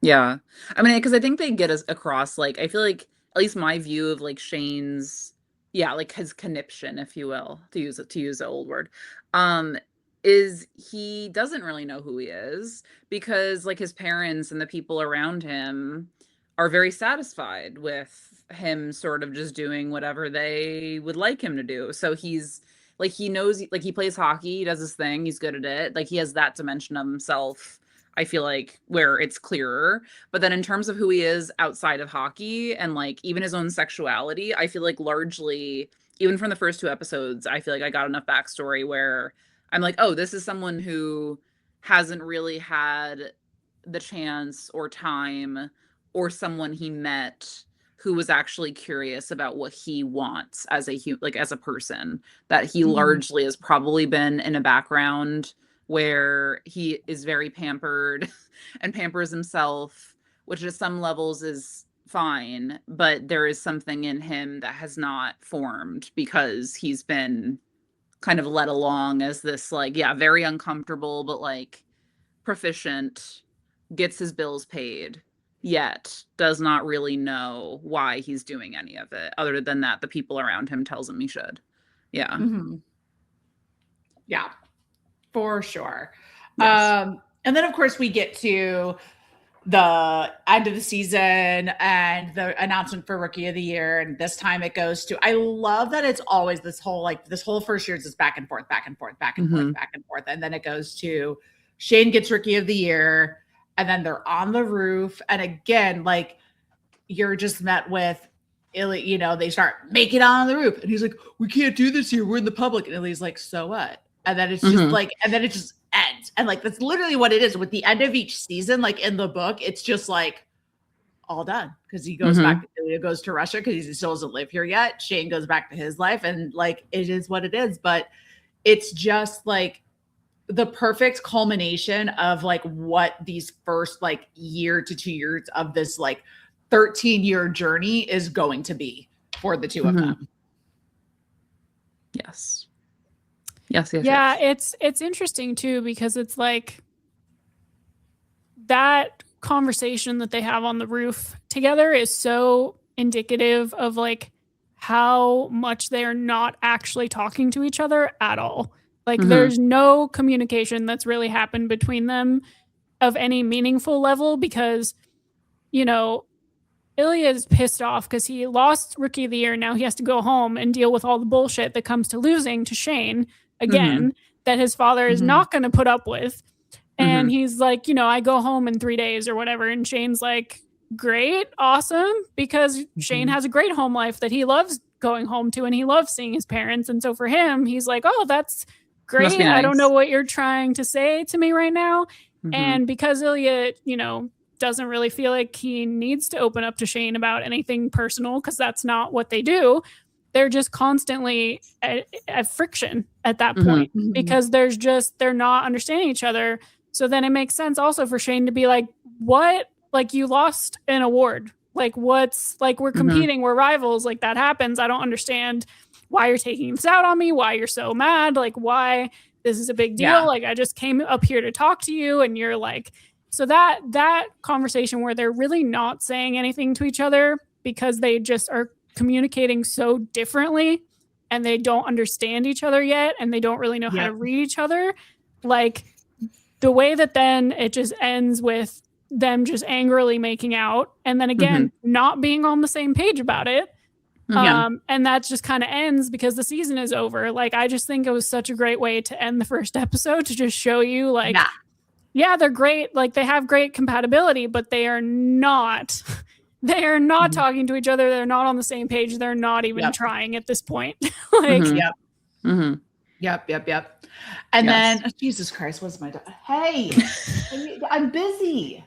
Yeah. I mean, because I think they get us across, like, I feel like at least my view of like Shane's, like his conniption, if you will, to use the old word, is he doesn't really know who he is, because like his parents and the people around him are very satisfied with him sort of just doing whatever they would like him to do. So he's like, he knows, like, he plays hockey, he does his thing, he's good at it. Like, he has that dimension of himself, I feel like, where it's clearer. But then in terms of who he is outside of hockey and like even his own sexuality, I feel like largely, even from the first 2 episodes, I feel like I got enough backstory where I'm like, oh, this is someone who hasn't really had the chance or time, or someone he met who was actually curious about what he wants as as a person, that he largely has probably been in a background where he is very pampered and pampers himself, which at some levels is fine, but there is something in him that has not formed because he's been kind of led along as this like, very uncomfortable, but like proficient, gets his bills paid, yet does not really know why he's doing any of it, other than that the people around him tells him he should. Yeah. Yeah, for sure. Yes. And then of course we get to the end of the season and the announcement for Rookie of the Year. And this time it goes to, I love that it's always this whole first year is just back and forth, back and forth, back and forth, back and forth. And then it goes to Shane gets Rookie of the Year, and then they're on the roof. And again, like, you're just met with Ilya, you know, they start making it on the roof. And he's like, we can't do this here, we're in the public. And Ilya's like, so what? And then it's just like, and then it just ends. And like, that's literally what it is with the end of each season. Like in the book, it's just like all done. Cause he goes back, Ilya goes to Russia because he still doesn't live here yet. Shane goes back to his life, and like, it is what it is. But it's just like the perfect culmination of like what these first like year to 2 years of this like 13-year journey is going to be for the two of them. Yes. Yeah, it's interesting too, because it's like that conversation that they have on the roof together is so indicative of like how much they're not actually talking to each other at all. Like there's no communication that's really happened between them of any meaningful level, because, you know, Ilya is pissed off because he lost Rookie of the Year. Now he has to go home and deal with all the bullshit that comes to losing to Shane again, that his father is not going to put up with. And he's like, I go home in 3 days or whatever. And Shane's like, great, awesome, because Shane has a great home life that he loves going home to, and he loves seeing his parents. And so for him, he's like, oh, that's great. Nice. I don't know what you're trying to say to me right now. And because Ilya, doesn't really feel like he needs to open up to Shane about anything personal, because that's not what they do. They're just constantly at friction at that point, because they're not understanding each other. So then it makes sense also for Shane to be like, what? Like, you lost an award. Like, what's like, we're competing, we're rivals. Like, that happens. I don't understand why you're taking this out on me, why you're so mad, like why this is a big deal. Yeah. Like, I just came up here to talk to you, and you're like, so that conversation where they're really not saying anything to each other because they just are communicating so differently, and they don't understand each other yet, and they don't really know how to read each other. Like, the way that then it just ends with them just angrily making out, and then again not being on the same page about it. And that just kind of ends because the season is over. Like, I just think it was such a great way to end the first episode, to just show you like, yeah, they're great. Like, they have great compatibility, but they are not talking to each other. They're not on the same page. They're not even trying at this point. Like, Yep. And then, Jesus Christ, what's my hey, I'm busy.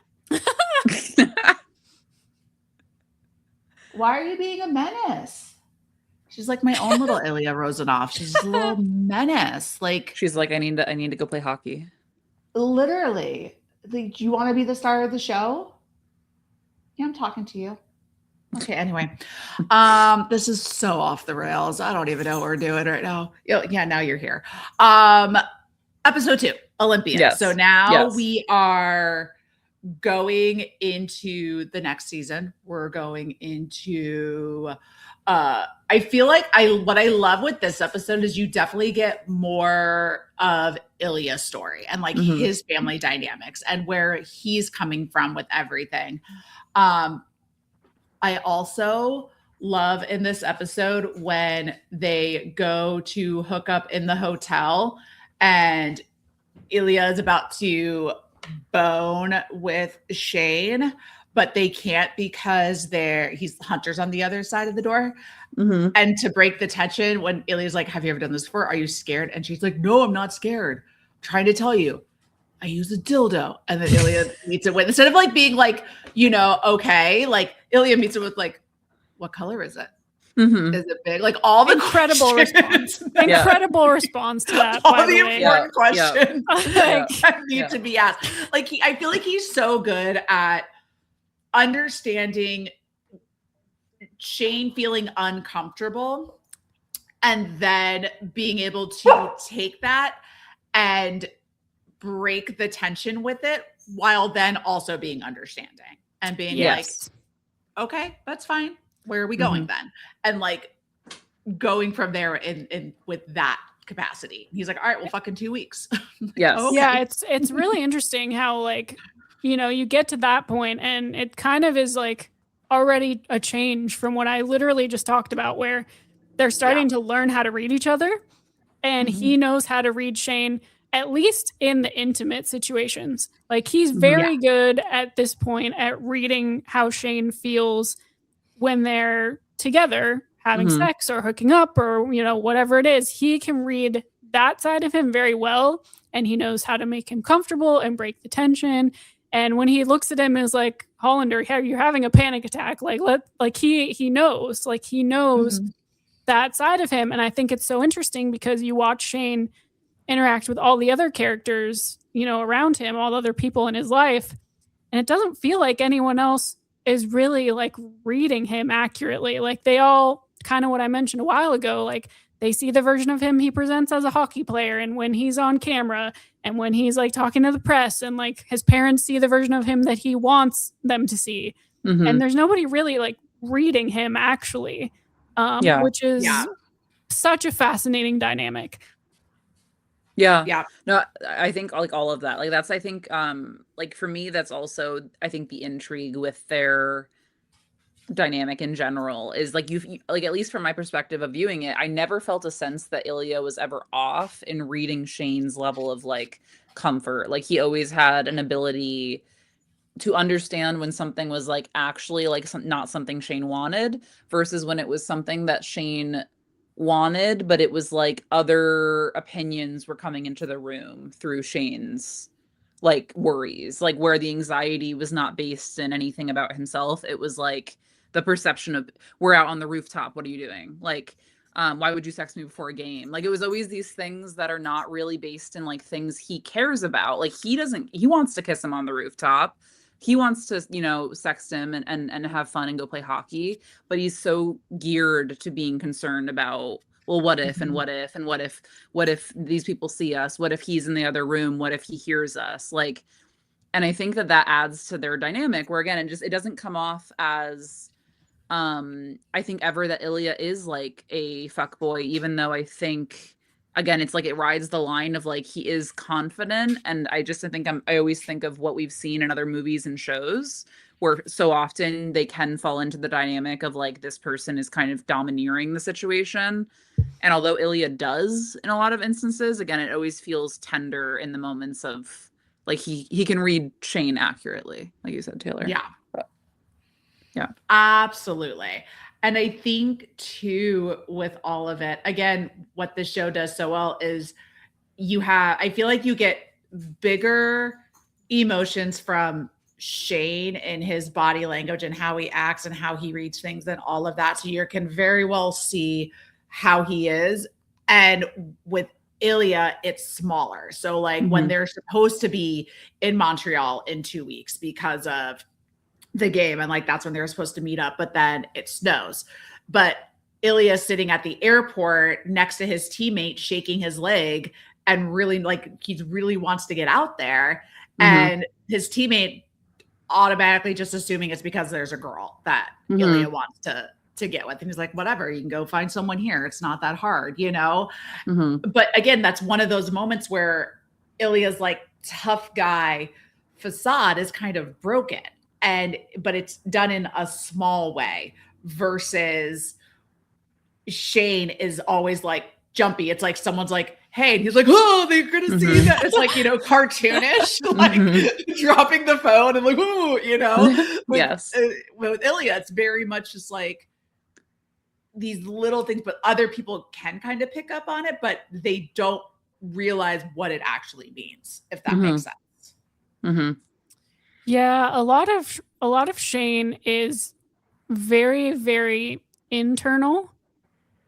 Why are you being a menace? She's like my own little Ilya Rozanov. She's a little menace. Like, she's like, I need to go play hockey. Literally. Like, do you want to be the star of the show? Yeah, I'm talking to you. Okay, anyway. This is so off the rails. I don't even know what we're doing right now. Yeah, now you're here. Episode 2, Olympia. Yes. So now we are going into the next season. We're going into I feel like what I love with this episode is you definitely get more of Ilya's story and like his family dynamics and where he's coming from with everything. I also love in this episode when they go to hook up in the hotel and Ilya is about to bone with Shane, but they can't because he's hunters on the other side of the door. And to break the tension, when Ilya's like, have you ever done this before? Are you scared? And she's like, no, I'm not scared. I'm trying to tell you, I use a dildo. And then Ilya meets it with, instead of like being like, okay, like Ilya meets it with like, what color is it? Is it big? Like all the incredible response. Incredible response to that. All the important questions that need to be asked. Like I feel like he's so good at understanding Shane feeling uncomfortable and then being able to take that and break the tension with it while then also being understanding and being like, okay, that's fine. Where are we going then? And like going from there in with that capacity. He's like, all right, well, fucking 2 weeks. Yeah, it's really interesting how like, you get to that point and it kind of is like already a change from what I literally just talked about, where they're starting to learn how to read each other, and he knows how to read Shane, at least in the intimate situations. Like, he's very good at this point at reading how Shane feels when they're together having sex or hooking up or, whatever it is. He can read that side of him very well, and he knows how to make him comfortable and break the tension. And when he looks at him and is like, Hollander, you're having a panic attack. He knows that side of him. And I think it's so interesting because you watch Shane interact with all the other characters, around him, all the other people in his life. And it doesn't feel like anyone else is really like reading him accurately. Like, they all kind of what I mentioned a while ago, like they see the version of him he presents as a hockey player and when he's on camera and when he's like talking to the press, and like his parents see the version of him that he wants them to see. And there's nobody really like reading him actually, which is such a fascinating dynamic. No, I think like all of that, like that's, I think like for me, that's also, I think the intrigue with their dynamic in general is like like, at least from my perspective of viewing it, I never felt a sense that Ilya was ever off in reading Shane's level of like comfort. Like he always had an ability to understand when something was like actually like not something Shane wanted versus when it was something that Shane wanted, but it was like other opinions were coming into the room through Shane's like worries, like where the anxiety was not based in anything about himself. It was like the perception of, we're out on the rooftop, what are you doing? Like, why would you text me before a game? Like, it was always these things that are not really based in like things he cares about. Like he wants to kiss him on the rooftop. He wants to, you know, sext him and have fun and go play hockey, but he's so geared to being concerned about, well, what if, and what if, and what if these people see us? What if he's in the other room? What if he hears us? Like, and I think that adds to their dynamic where, again, it doesn't come off as, I think ever that Ilya is like a fuckboy, even though I think, again, it's like it rides the line of like he is confident. And I always think of what we've seen in other movies and shows where so often they can fall into the dynamic of like this person is kind of domineering the situation. And although Ilya does in a lot of instances, again, it always feels tender in the moments of like he can read Shane accurately, like you said, Taylor. Yeah. But, yeah. Absolutely. And I think too, with all of it, again, what this show does so well is I feel like you get bigger emotions from Shane and his body language and how he acts and how he reads things and all of that. So you can very well see how he is. And with Ilya, it's smaller. So like when they're supposed to be in Montreal in 2 weeks because of the game, and like that's when they're supposed to meet up, but then it snows. But Ilya's sitting at the airport next to his teammate shaking his leg and really like he really wants to get out there. And his teammate automatically just assuming it's because there's a girl that Ilya wants to get with. And he's like, whatever, you can go find someone here. It's not that hard, you know? But again, that's one of those moments where Ilya's like tough guy facade is kind of broken. But it's done in a small way versus Shane is always like jumpy. It's like someone's like, hey, and he's like, oh, they're gonna see that. It's like, you know, cartoonish, like dropping the phone and like, oh, you know. Yes. With Ilya, it's very much just like these little things, but other people can kind of pick up on it, but they don't realize what it actually means, if that makes sense. Yeah, a lot of Shane is very, very internal.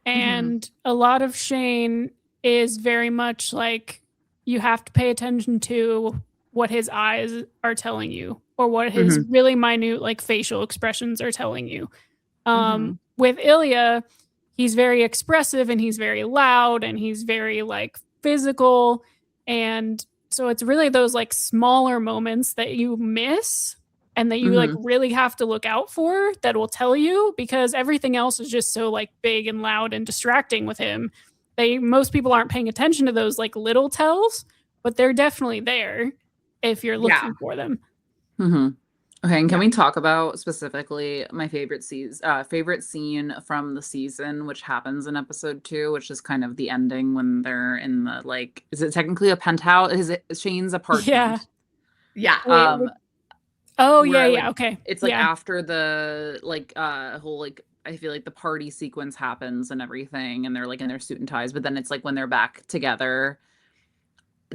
And a lot of Shane is very much like you have to pay attention to what his eyes are telling you or what his really minute like facial expressions are telling you. With Ilya, he's very expressive and he's very loud and he's very like physical. And so it's really those like smaller moments that you miss and that you like really have to look out for that will tell you, because everything else is just so like big and loud and distracting with him. Most people aren't paying attention to those like little tells, but they're definitely there if you're looking for them. Okay, and can we talk about specifically my favorite scene from the season, which happens in episode 2, which is kind of the ending when they're in the like, is it technically a penthouse? Is it Shane's apartment? Yeah. Okay. It's like after the like whole like I feel like the party sequence happens and everything, and they're like in their suit and ties, but then it's like when they're back together.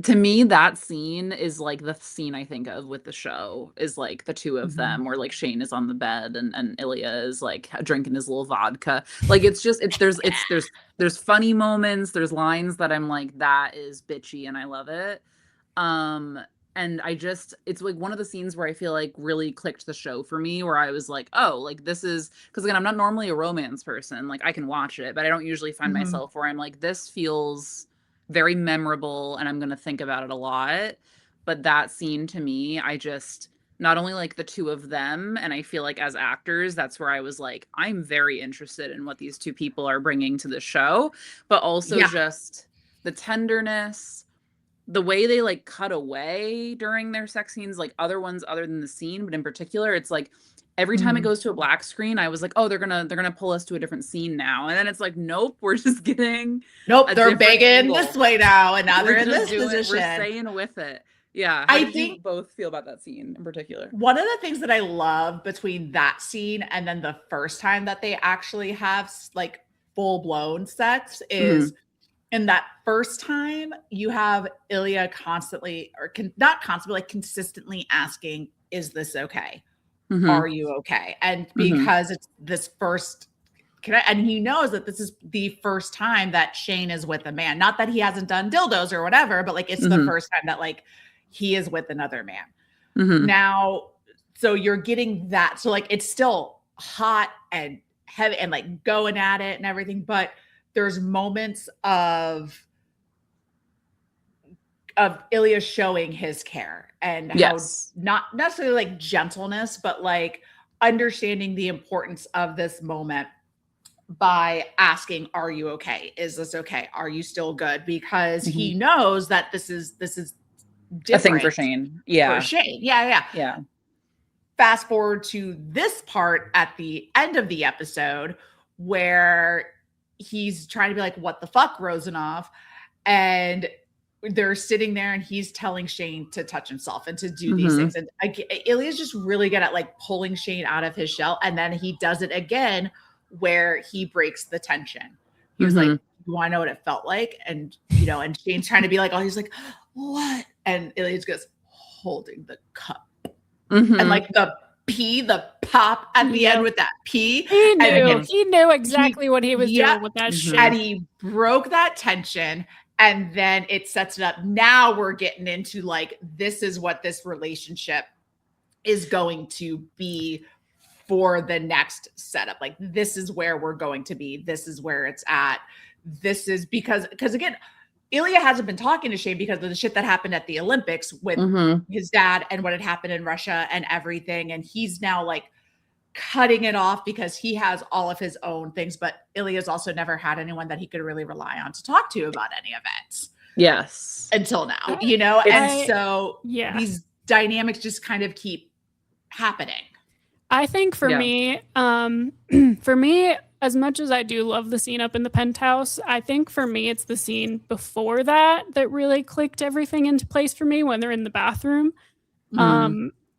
To me, that scene is like the scene I think of with the show is like the two of them where like Shane is on the bed and Ilya is like drinking his little vodka. Like there's funny moments, there's lines that I'm like, that is bitchy and I love it. And it's like one of the scenes where I feel like really clicked the show for me, where I was like, oh, like this is, because again, I'm not normally a romance person. Like I can watch it, but I don't usually find myself where I'm like, this feels very memorable and I'm going to think about it a lot. But that scene to me, not only like the two of them, and I feel like as actors, that's where I was like, I'm very interested in what these two people are bringing to the show, but also just the tenderness, the way they like cut away during their sex scenes, like other ones other than the scene, but in particular, it's like every time it goes to a black screen, I was like, oh, they're gonna pull us to a different scene now. And then it's like, nope, we're just getting they're begging this way now, and now they're in this position. We're staying with it. Yeah. I think you both feel about that scene in particular. One of the things that I love between that scene and then the first time that they actually have like full-blown sex is in that first time you have Ilya constantly, or not constantly, like consistently asking, is this okay? Are you okay? And because it's this first, and he knows that this is the first time that Shane is with a man. Not that he hasn't done dildos or whatever, but like it's the first time that like he is with another man. Now, so you're getting that. So like it's still hot and heavy and like going at it and everything, but there's moments of Ilya showing his care and how not necessarily like gentleness, but like understanding the importance of this moment by asking, are you okay? Is this okay? Are you still good? Because he knows that this is different. A thing for Shane. Yeah. For Shane. Yeah. Fast forward to this part at the end of the episode where he's trying to be like, what the fuck, Rosanov? And they're sitting there and he's telling Shane to touch himself and to do these things. And Ilya's just really good at like pulling Shane out of his shell. And then he does it again where he breaks the tension. He was like, you want to know what it felt like? And, you know, and Shane's trying to be like, oh, he's like, what? And Ilya just goes, holding the cup. And like the pop at the end with that P. He knew exactly what he was doing with that shit. And he broke that tension. And then it sets it up. Now we're getting into like, this is what this relationship is going to be for the next setup. Like, this is where we're going to be. This is where it's at. This is because again, Ilya hasn't been talking to Shane because of the shit that happened at the Olympics with his dad and what had happened in Russia and everything. And he's now like cutting it off because he has all of his own things, but Ilya's also never had anyone that he could really rely on to talk to about any of it. Yes. Until now, you know? And so these dynamics just kind of keep happening. I think for me, as much as I do love the scene up in the penthouse, I think for me, it's the scene before that really clicked everything into place for me when they're in the bathroom.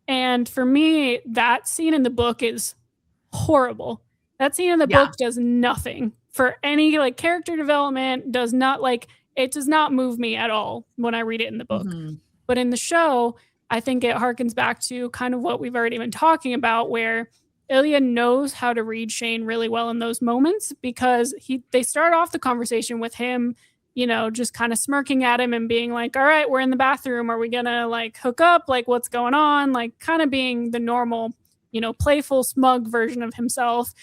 And for me, that scene in the book is horrible. That scene in the book does nothing for any like character development, it does not move me at all when I read it in the book. But in the show, I think it harkens back to kind of what we've already been talking about, where Ilya knows how to read Shane really well in those moments, because they start off the conversation with him, you know, just kind of smirking at him and being like, all right, we're in the bathroom. Are we going to like hook up? Like, what's going on? Like, kind of being the normal, you know, playful, smug version of himself.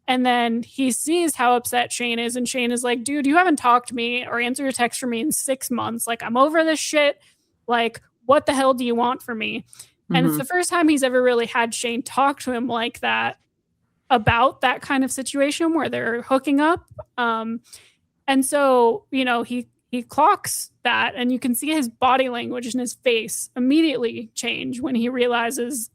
And then he sees how upset Shane is. And Shane is like, dude, you haven't talked to me or answered a text from me in 6 months. Like, I'm over this shit. Like, what the hell do you want from me? And it's the first time he's ever really had Shane talk to him like that about that kind of situation where they're hooking up. And so, you know, he clocks that, and you can see his body language and his face immediately change when he realizes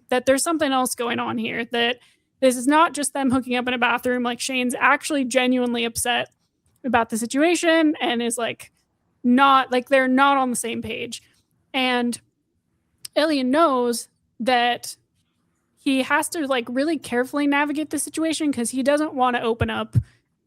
that there's something else going on here, that this is not just them hooking up in a bathroom. Like, Shane's actually genuinely upset about the situation and is like, not like they're not on the same page. And Ilya knows that he has to like really carefully navigate the situation because he doesn't want to open up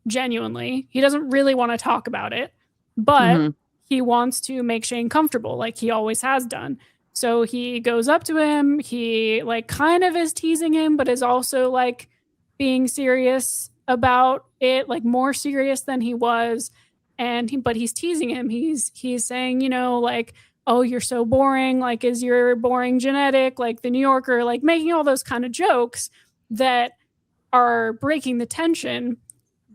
genuinely. He doesn't really want to talk about it, but he wants to make Shane comfortable like he always has done. So he goes up to him. He like kind of is teasing him, but is also like being serious about it, like more serious than he was. But he's teasing him. He's saying, you know, like, oh, you're so boring. Like, is your boring genetic? Like the New Yorker, like making all those kind of jokes that are breaking the tension,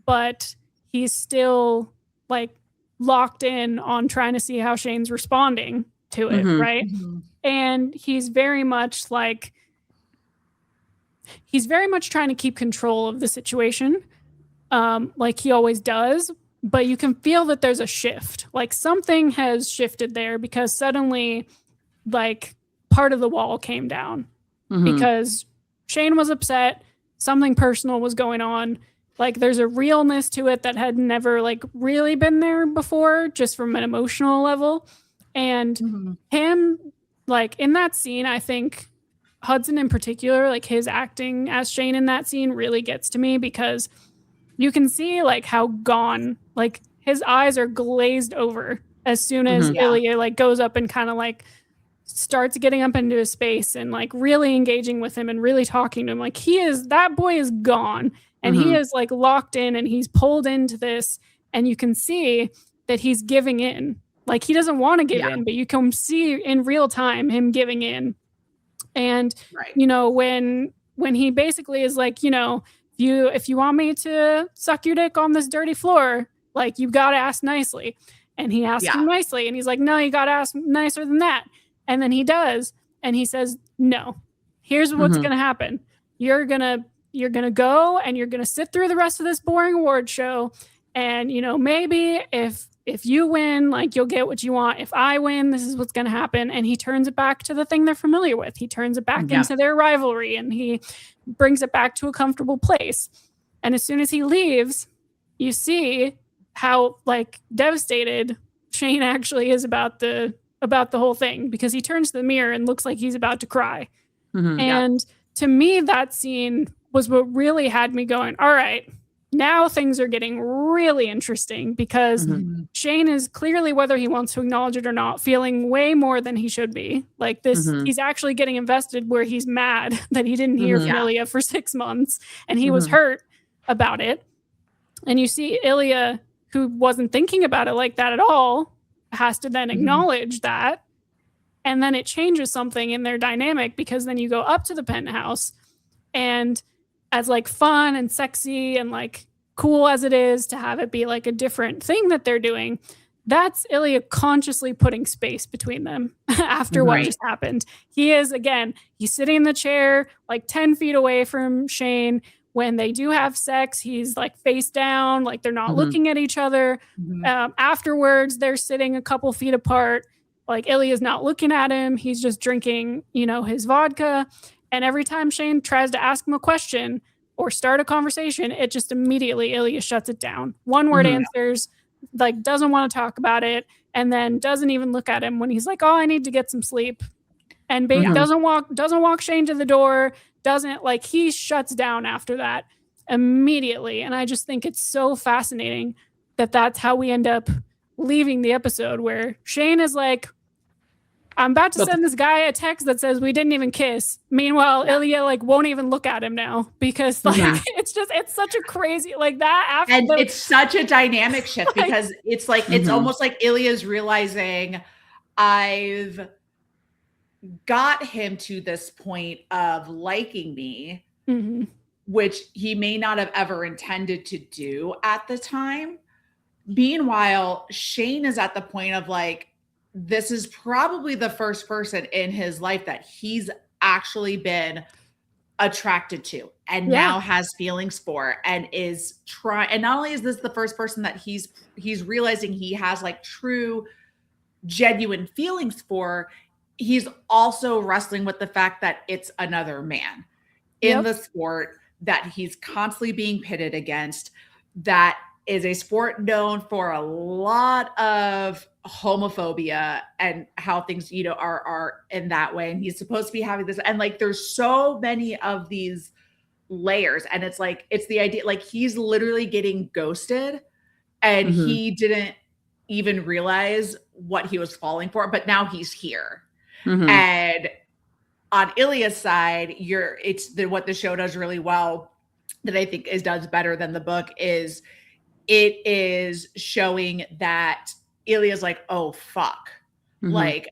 but he's still like locked in on trying to see how Shane's responding to it. Right. And he's very much trying to keep control of the situation. Like he always does. But you can feel that there's a shift, like something has shifted there, because suddenly like part of the wall came down because Shane was upset. Something personal was going on. Like there's a realness to it that had never like really been there before, just from an emotional level. And him, like in that scene, I think Hudson in particular, like his acting as Shane in that scene really gets to me, because you can see like how gone, like his eyes are glazed over as soon as Ilya like goes up and kind of like starts getting up into his space and like really engaging with him and really talking to him. Like that boy is gone, and he is like locked in, and he's pulled into this, and you can see that he's giving in. Like he doesn't want to give in, but you can see in real time him giving in. And you know, when he basically is like, you know, if you want me to suck your dick on this dirty floor, like you've got to ask nicely. And he asks him nicely, and he's like, no, you got to ask nicer than that. And then he does, and he says, no, here's what's going to happen. You're going to go and you're going to sit through the rest of this boring award show. And, you know, maybe if you win, like you'll get what you want. If I win, this is what's going to happen. And he turns it back to the thing they're familiar with. He turns it back into their rivalry, and he brings it back to a comfortable place. And as soon as he leaves, you see how like devastated Shane actually is about the whole thing, because he turns to the mirror and looks like he's about to cry. And to me, that scene was what really had me going, all right, now things are getting really interesting, because Shane is clearly, whether he wants to acknowledge it or not, feeling way more than he should be. Like this, he's actually getting invested where he's mad that he didn't hear from Ilya for 6 months, and he was hurt about it. And you see Ilya, who wasn't thinking about it like that at all, has to then acknowledge that. And then it changes something in their dynamic, because then you go up to the penthouse, and as like fun and sexy and like cool as it is to have it be like a different thing that they're doing, that's Ilya consciously putting space between them after what just happened. He is, again, he's sitting in the chair like 10 feet away from Shane. When they do have sex, he's like face down, like they're not looking at each other. Afterwards, they're sitting a couple feet apart. Like Ilya's not looking at him. He's just drinking, you know, his vodka. And every time Shane tries to ask him a question or start a conversation, it just immediately Ilya shuts it down. One word answers, like doesn't want to talk about it, and then doesn't even look at him when he's like, "Oh, I need to get some sleep." And doesn't walk Shane to the door. Doesn't, like, he shuts down after that immediately. And I just think it's so fascinating that that's how we end up leaving the episode, where Shane is like, I'm about to send this guy a text that says we didn't even kiss. Meanwhile, Ilya like won't even look at him now, because like it's such a crazy like that. It's such a dynamic shift, because it's like it's almost like Ilya's realizing, I've got him to this point of liking me, which he may not have ever intended to do at the time. Meanwhile, Shane is at the point of like, this is probably the first person in his life that he's actually been attracted to and now has feelings for, and is trying. And not only is this the first person that he's realizing he has like true, genuine feelings for, he's also wrestling with the fact that it's another man in the sport that he's constantly being pitted against, that is a sport known for a lot of homophobia and how things, you know, are in that way. And he's supposed to be having this, and like there's so many of these layers, and it's like, it's the idea, like he's literally getting ghosted, and he didn't even realize what he was falling for, but now he's here. And on Ilya's side, what the show does really well, that I think does better than the book, is it is showing that Ilya's like, oh fuck. Like,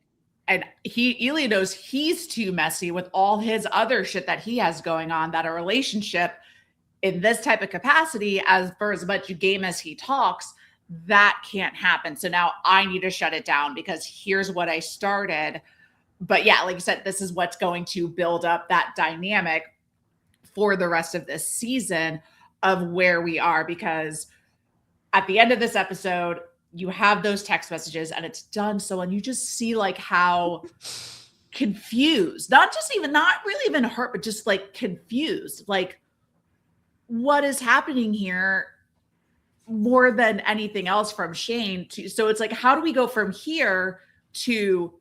and Ilya knows he's too messy with all his other shit that he has going on, that a relationship in this type of capacity, as for as much game as he talks, that can't happen. So now I need to shut it down, because here's what I started. But yeah, like you said, this is what's going to build up that dynamic for the rest of this season of where we are, because at the end of this episode, you have those text messages and it's done. So, and you just see like how confused, not really even hurt, but just like confused, like what is happening here more than anything else from Shane to, so it's like, how do we go from here to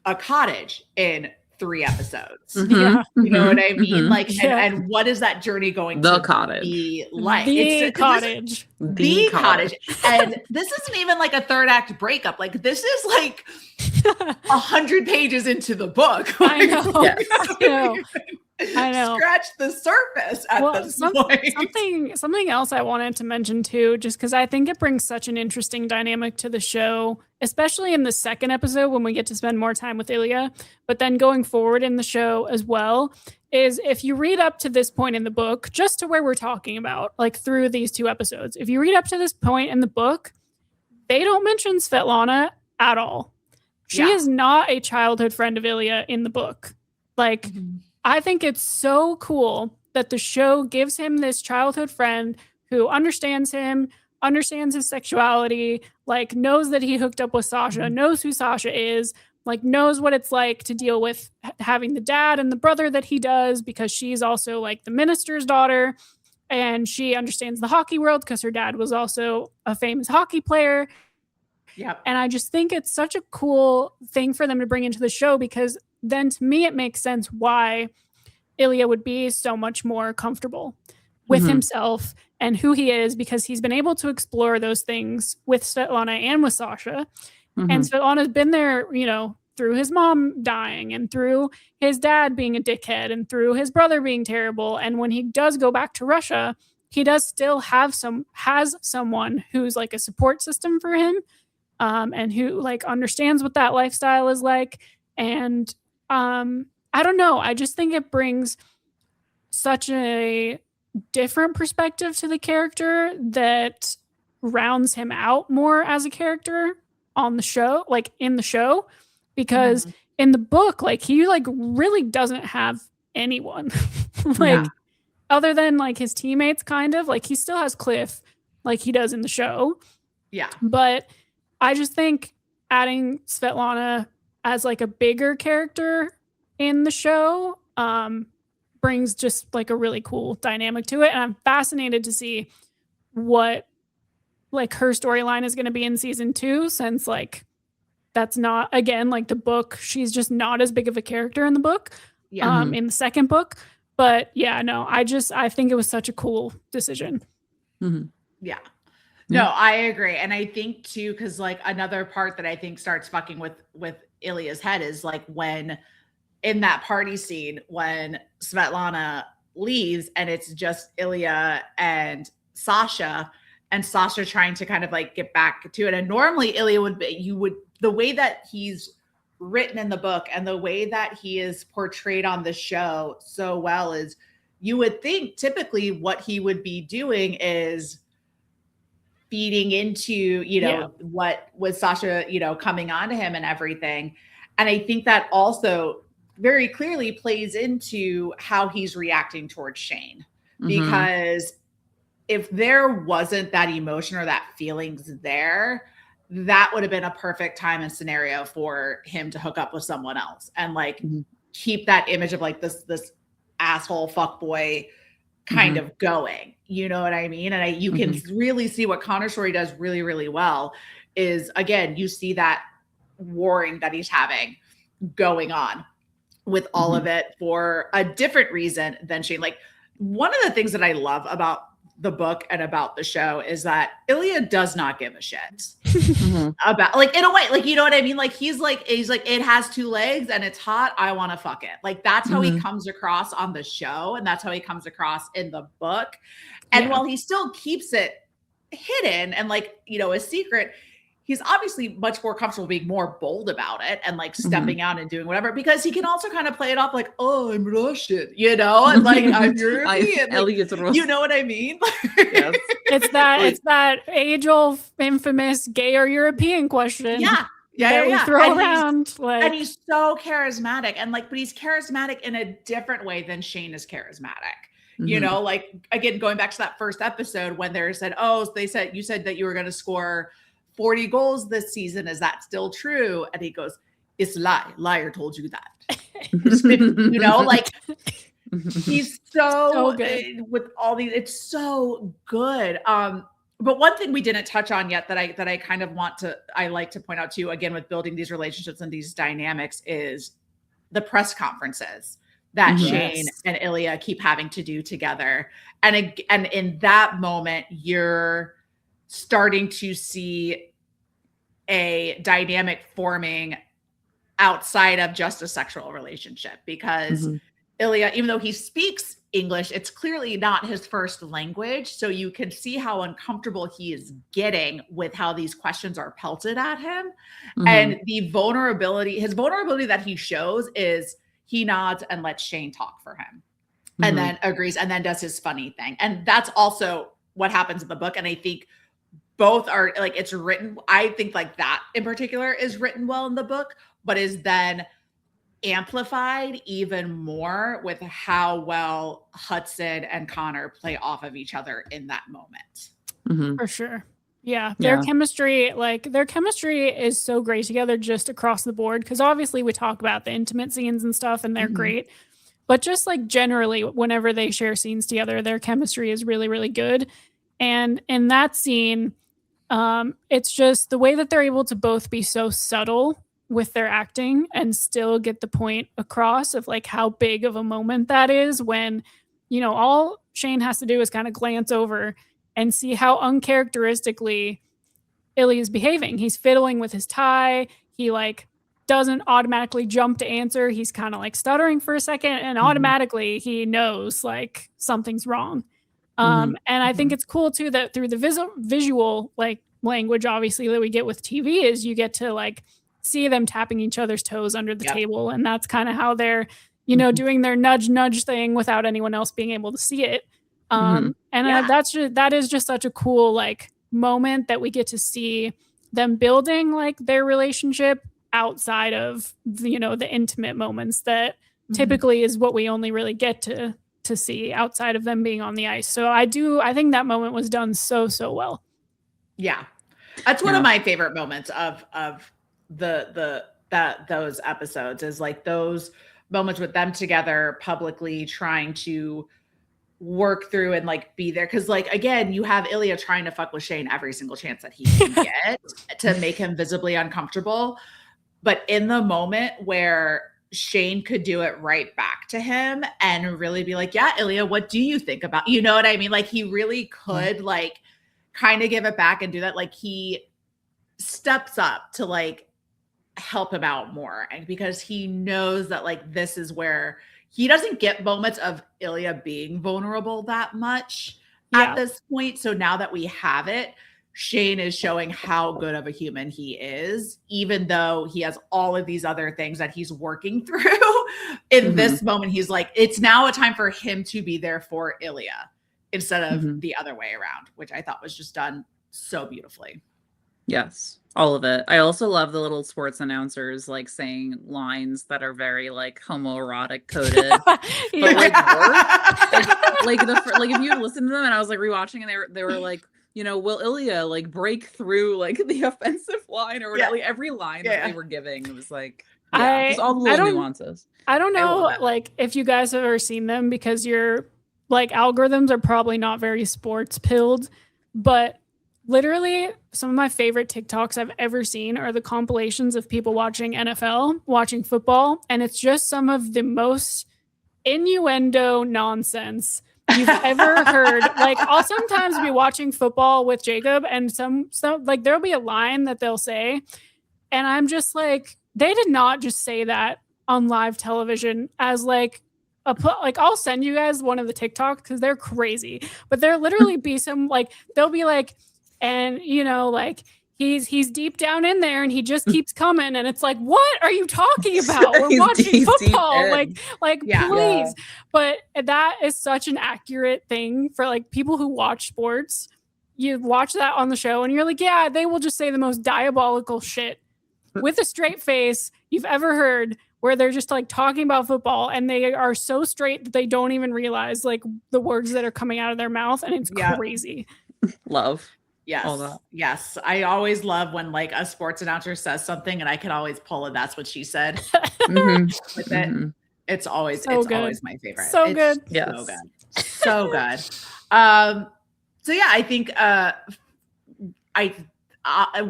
a cottage in 3 episodes? Yeah. You know what I mean? Like, and what is that journey going to be like? The cottage. The cottage. And this isn't even like a 3rd act breakup. Like, this is like 100 pages into the book. I know. Yes. I know. Scratch the surface at this point. Something else I wanted to mention too, just because I think it brings such an interesting dynamic to the show, especially in the 2nd episode when we get to spend more time with Ilya, but then going forward in the show as well, is if you read up to this point in the book, just to where we're talking about, like through these 2 episodes, if you read up to this point in the book, they don't mention Svetlana at all. She is not a childhood friend of Ilya in the book. Like, I think it's so cool that the show gives him this childhood friend who understands him, understands his sexuality, like knows that he hooked up with Sasha, knows who Sasha is, like knows what it's like to deal with having the dad and the brother that he does, because she's also like the minister's daughter, and she understands the hockey world because her dad was also a famous hockey player. Yeah. And I just think it's such a cool thing for them to bring into the show, because then to me, it makes sense why Ilya would be so much more comfortable with himself and who he is, because he's been able to explore those things with Svetlana and with Sasha. And Svetlana's been there, you know, through his mom dying and through his dad being a dickhead and through his brother being terrible. And when he does go back to Russia, he does still has someone who's like a support system for him, and who like understands what that lifestyle is like. And I don't know. I just think it brings such a different perspective to the character that rounds him out more as a character on the show, like in the show, because in the book, like he like really doesn't have anyone like other than like his teammates, kind of like he still has Cliff like he does in the show. Yeah. But I just think adding Svetlana as like a bigger character in the show brings just like a really cool dynamic to it. And I'm fascinated to see what like her storyline is going to be in season 2, since like that's not, again, like the book, she's just not as big of a character in the book, in the 2nd book. But yeah, no, I think it was such a cool decision. Yeah. No, I agree. And I think too, because like another part that I think starts fucking with Ilya's head is like when in that party scene when Svetlana leaves and it's just Ilya and Sasha trying to kind of like get back to it. And normally Ilya the way that he's written in the book and the way that he is portrayed on the show so well is you would think typically what he would be doing is feeding into, you know, what was Sasha, you know, coming on to him and everything. And I think that also very clearly plays into how he's reacting towards Shane, because if there wasn't that emotion or that feelings there, that would have been a perfect time and scenario for him to hook up with someone else and like keep that image of like this asshole fuckboy kind of going, you know what I mean? And you can really see what Connor Story does really, really well is, again, you see that warring that he's having going on with all of it for a different reason than Shane. Like one of the things that I love about the book and about the show is that Ilya does not give a shit about, like, in a way, like, you know what I mean? Like he's like, it has 2 legs and it's hot. I want to fuck it. Like that's how he comes across on the show. And that's how he comes across in the book. And while he still keeps it hidden and like, you know, a secret, he's obviously much more comfortable being more bold about it and like stepping out and doing whatever, because he can also kind of play it off like, oh, I'm Russian, you know, and like I'm European, like, you know what I mean? Yes. It's that age-old infamous gay or European question. Yeah. We throw around like, and he's so charismatic and like, but he's charismatic in a different way than Shane is charismatic. You know, like again, going back to that first episode when they said, you said that you were going to score 40 goals this season. Is that still true? And he goes, it's a lie. Liar told you that. You know, like he's so good with all these. It's so good. But one thing we didn't touch on yet that I kind of I like to point out to you again with building these relationships and these dynamics is the press conferences that Shane and Ilya keep having to do together. And in that moment, you're starting to see a dynamic forming outside of just a sexual relationship, because Ilya, even though he speaks English, it's clearly not his first language. So you can see how uncomfortable he is getting with how these questions are pelted at him. And his vulnerability that he shows is he nods and lets Shane talk for him and then agrees and then does his funny thing. And that's also what happens in the book. And I think both are like, it's written, I think like that in particular is written well in the book, but is then amplified even more with how well Hudson and Connor play off of each other in that moment. For sure. Yeah. Their chemistry is so great together just across the board. Cause obviously we talk about the intimate scenes and stuff and they're great, but just like generally whenever they share scenes together, their chemistry is really, really good. And in that scene, it's just the way that they're able to both be so subtle with their acting and still get the point across of like how big of a moment that is when, you know, all Shane has to do is kind of glance over and see how uncharacteristically Ilya is behaving. He's fiddling with his tie. He like doesn't automatically jump to answer. He's kind of like stuttering for a second and automatically he knows like something's wrong. And I think it's cool too that through the visual like language, obviously that we get with TV is you get to like see them tapping each other's toes under the table. And that's kind of how they're, you know, doing their nudge thing without anyone else being able to see it. That is just such a cool like moment that we get to see them building like their relationship outside of you know, the intimate moments that typically is what we only really get to see outside of them being on the ice. So I think that moment was done so well. Yeah. That's one of my favorite moments of those episodes is like those moments with them together publicly trying to work through and like be there. Cause like, again, you have Ilya trying to fuck with Shane every single chance that he can get to make him visibly uncomfortable. But in the moment where Shane could do it right back to him and really be like, yeah, Ilya, what do you think about, you know what I mean? Like he really could like kind of give it back and do that. Like he steps up to like help him out more. And because he knows that like, this is where he doesn't get moments of Ilya being vulnerable that much at this point. So now that we have it, Shane is showing how good of a human he is, even though he has all of these other things that he's working through. In this moment, he's like, it's now a time for him to be there for Ilya instead of the other way around, which I thought was just done so beautifully. Yes, all of it. I also love the little sports announcers like saying lines that are very like homoerotic coded, but like work. Like if you listen to them, and I was like rewatching, and they were like, you know, will Ilya like break through like the offensive line or whatever? Like every line that they were giving, it was like just all the little nuances. I don't know, like if you guys have ever seen them because your like algorithms are probably not very sports pilled, but literally some of my favorite TikToks I've ever seen are the compilations of people watching NFL, watching football, and it's just some of the most innuendo nonsense you've ever heard. Like I'll sometimes be watching football with Jacob and some like there'll be a line that they'll say and I'm just like, they did not just say that on live television as like like I'll send you guys one of the TikToks because they're crazy, but there literally be some like they'll be like, and you know, like he's deep down in there and he just keeps coming, and it's like, what are you talking about? We're watching football, like please. Yeah. But that is such an accurate thing for like people who watch sports. You watch that on the show and you're like, yeah, they will just say the most diabolical shit with a straight face you've ever heard, where they're just like talking about football and they are so straight that they don't even realize like the words that are coming out of their mouth, and it's crazy. Love. Yes. All that. Yes. I always love when like a sports announcer says something and I can always pull it. That's what she said. With it. It's always always my favorite. So good. Yes. So good. So good. So yeah, I think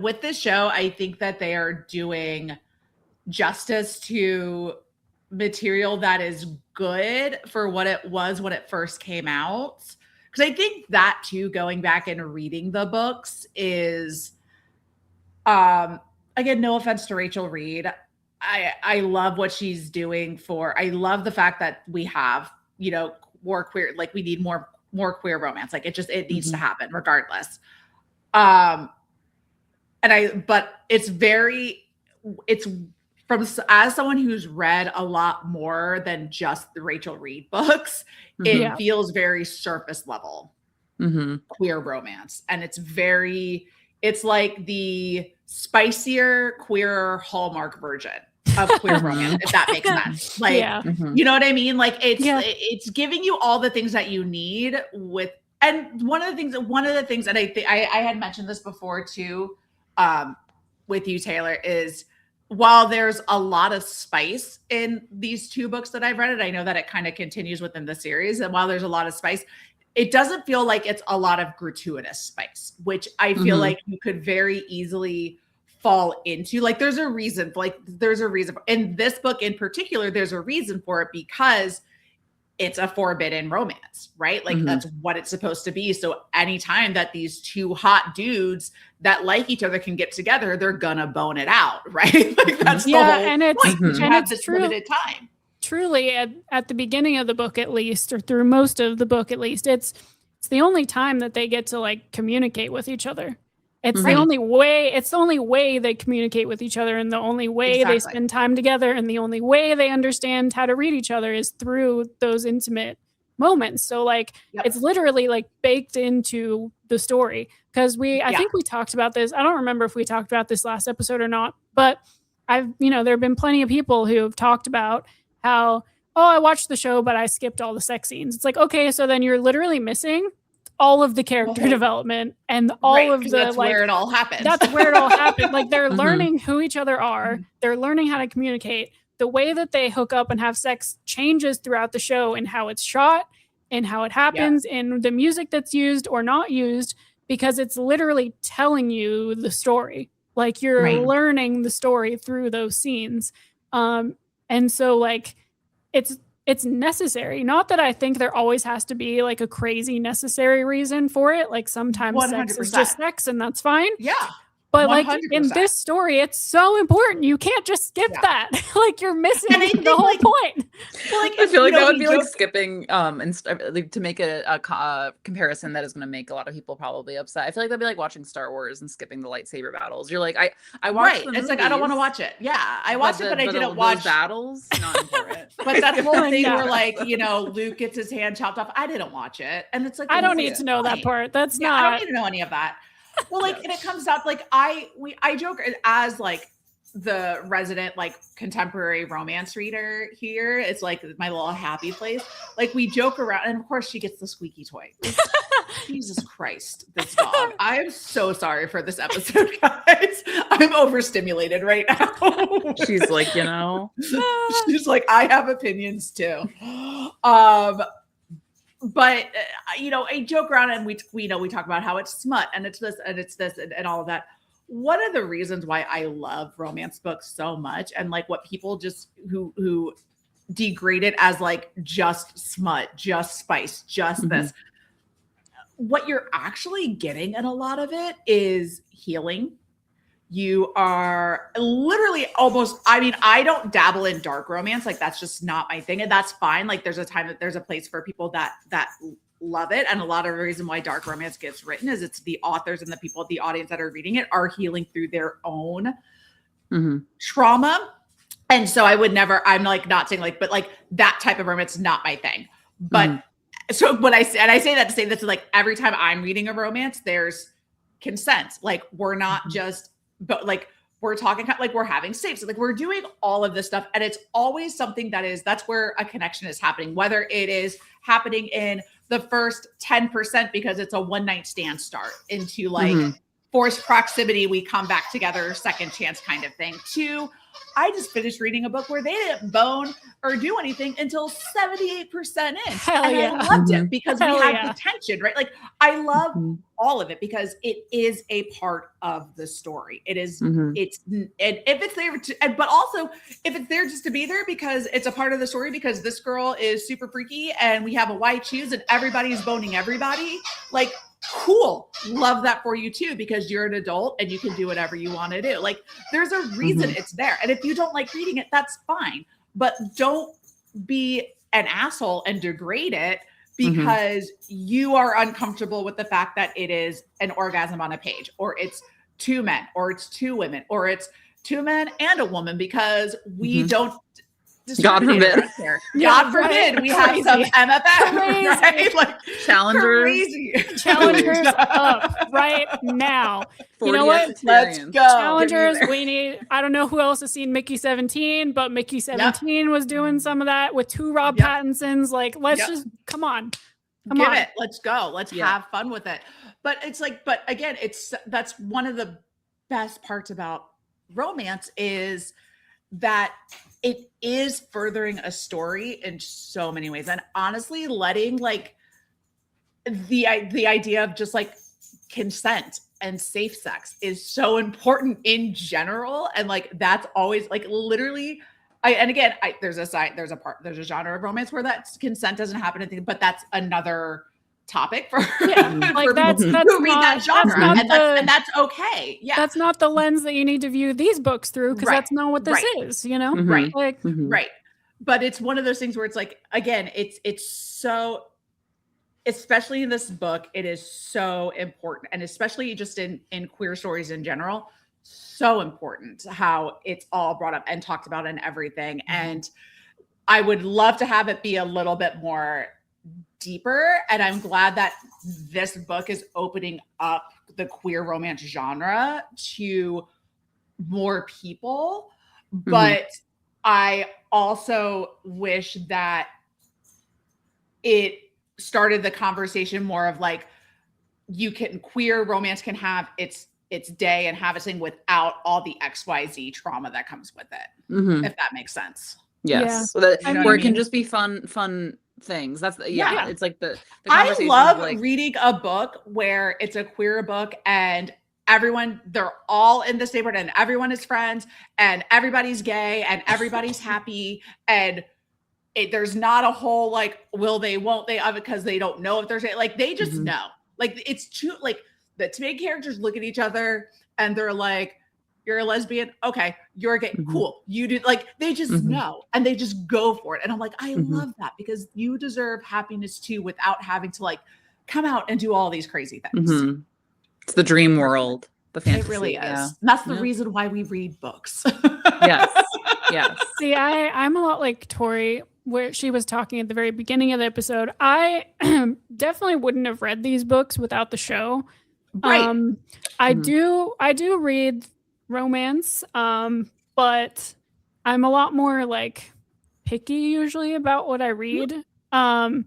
with this show, I think that they are doing justice to material that is good for what it was when it first came out. Because I think that too, going back and reading the books is, again, no offense to Rachel Reid. I love what she's doing I love the fact that we have, more queer, like we need more queer romance. Like it needs to happen regardless. But it's from, as someone who's read a lot more than just the Rachel Reid books, it feels very surface level queer romance. And it's like the spicier, queer Hallmark version of queer romance, if that makes sense. Like, you know what I mean? Like it's giving you all the things that you need and one of the things, and I think I had mentioned this before too, with you, Taylor, is while there's a lot of spice in these two books that I've read, and I know that it kind of continues within the series, and while there's a lot of spice, it doesn't feel like it's a lot of gratuitous spice, which I feel like you could very easily fall into. Like there's a reason in this book in particular, there's a reason for it because it's a forbidden romance, right? Like that's what it's supposed to be. So anytime that these two hot dudes that like each other can get together, they're gonna bone it out, right? Like that's the whole and it's point. You have this limited time. Truly, at the beginning of the book, at least, or through most of the book, at least, it's the only time that they get to like communicate with each other. It's the only way. It's the only way they communicate with each other, and the only way they spend time together, and the only way they understand how to read each other is through those intimate moments. So, like, it's literally like baked into the story. Because I think we talked about this. I don't remember if we talked about this last episode or not, but there have been plenty of people who have talked about how, I watched the show, but I skipped all the sex scenes. It's like, okay, so then you're literally missing all of the character development and all of the that's where it all happened. That's where it all happened. Like they're learning who each other are. They're learning how to communicate. The way that they hook up and have sex changes throughout the show and how it's shot and how it happens and the music that's used or not used, because it's literally telling you the story. Like you're learning the story through those scenes. And so like it's necessary. Not that I think there always has to be like a crazy necessary reason for it. Like sometimes 100%. Sex is just sex and that's fine. Yeah. But 100%. Like in this story, it's so important. You can't just skip that. Like you're missing the whole point. Like, I feel like that would be like skipping to make a comparison that is going to make a lot of people probably upset. I feel like that'd be like watching Star Wars and skipping the lightsaber battles. You're like, I watched the movies, like I don't want to watch it. Yeah, I watched it, but I didn't watch battles. Not important. But that whole thing where like Luke gets his hand chopped off, I didn't watch it, and it's like I don't need to know that part. That's not. I don't need to know any of that. Well, like, and it comes out like I joke as like the resident like contemporary romance reader here. It's like my little happy place. Like we joke around, and of course she gets the squeaky toy. Jesus Christ, this dog. I am so sorry for this episode, guys. I'm overstimulated right now. She's like, she's like, I have opinions too. But I joke around and we talk about how it's smut and it's this and all of that. One of the reasons why I love romance books so much, and like what people just who degrade it as like just smut, just spice, just this, what you're actually getting in a lot of it is healing. You are literally I don't dabble in dark romance. Like that's just not my thing. And that's fine. Like there's a place for people that love it. And a lot of the reason why dark romance gets written is it's the authors and the people, the audience that are reading it are healing through their own trauma. And so I'm like not saying like, but like that type of romance is not my thing. But so when I say that to say this is like every time I'm reading a romance, there's consent. Like we're not just, but like we're talking like we're having safe. So like we're doing all of this stuff. And it's always something that's where a connection is happening, whether it is happening in the first 10% because it's a one night stand start into like forced proximity. We come back together, second chance kind of thing. 2, I just finished reading a book where they didn't bone or do anything until 78% in. I loved it because we had the tension, right? Like I love all of it because it is a part of the story. It is, it's, and if it's there, but also if it's there just to be there because it's a part of the story because this girl is super freaky and we have a why choose and everybody's boning everybody, like, cool. Love that for you too, because you're an adult and you can do whatever you want to do. Like there's a reason it's there. And if you don't like reading it, that's fine, but don't be an asshole and degrade it because you are uncomfortable with the fact that it is an orgasm on a page, or it's 2 men, or it's 2 women, or it's 2 men and a woman, because we don't. God forbid. God forbid we have some MFM, right? Like challengers. Challengers up right now. You know what? Let's go. Challengers, we need, I don't know who else has seen Mickey 17, but Mickey 17 was doing some of that with 2 Rob Pattinsons. Like, let's just, come on. Give it. Let's go. Let's have fun with it. But it's like, but again, that's one of the best parts about romance is that it is furthering a story in so many ways. And honestly, letting like the idea of just like consent and safe sex is so important in general. And like, that's always like literally, there's a genre of romance where that consent doesn't happen, but that's another topic for like for that's who read that genre, and that's okay. Yeah, that's not the lens that you need to view these books through, because that's not what this is, you know. Right, right. But it's one of those things where it's like, again, it's so, especially in this book, it is so important, and especially just in queer stories in general, so important how it's all brought up and talked about and everything. And I would love to have it be a little bit more deeper, and I'm glad that this book is opening up the queer romance genre to more people. But I also wish that it started the conversation more of like, queer romance can have its day and have its thing without all the XYZ trauma that comes with it, if that makes sense. Yes. So that, where it can just be fun things. That's it's like the I love reading a book where it's a queer book and they're all in this neighborhood and everyone is friends and everybody's gay and everybody's happy, and there's not a whole like will they won't they of it because they don't know if there's like they just know, like it's true, like the 2 main characters look at each other and they're like, you're a lesbian, okay, you're gay, cool, you do, like they just know and they just go for it. And I'm like, I love that, because you deserve happiness too without having to like come out and do all these crazy things. It's the dream world, the fantasy. It really is. And that's the reason why we read books. Yes. See, I'm a lot like Torie, where she was talking at the very beginning of the episode. I definitely wouldn't have read these books without the show. Right. I do read romance, but I'm a lot more like picky usually about what I read. And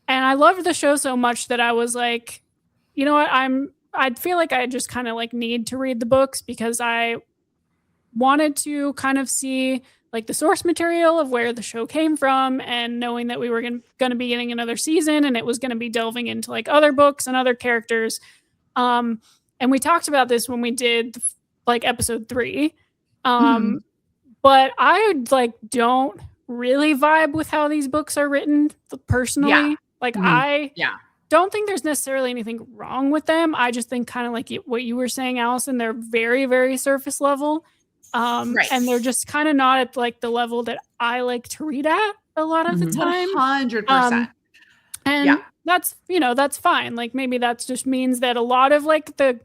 I loved the show so much that I was like, you know what, I'd feel like I just kind of like need to read the books, because I wanted to kind of see like the source material of where the show came from, and knowing that we were going to be getting another season and it was going to be delving into like other books and other characters. And we talked about this when we did like episode 3. But I like don't really vibe with how these books are written personally. Like I don't think there's necessarily anything wrong with them. I just think kind of like what you were saying, Allison, they're very, very surface level. And they're just kind of not at like the level that I like to read at a lot of the time. 100%. And that's, that's fine. Like maybe that just means that a lot of like the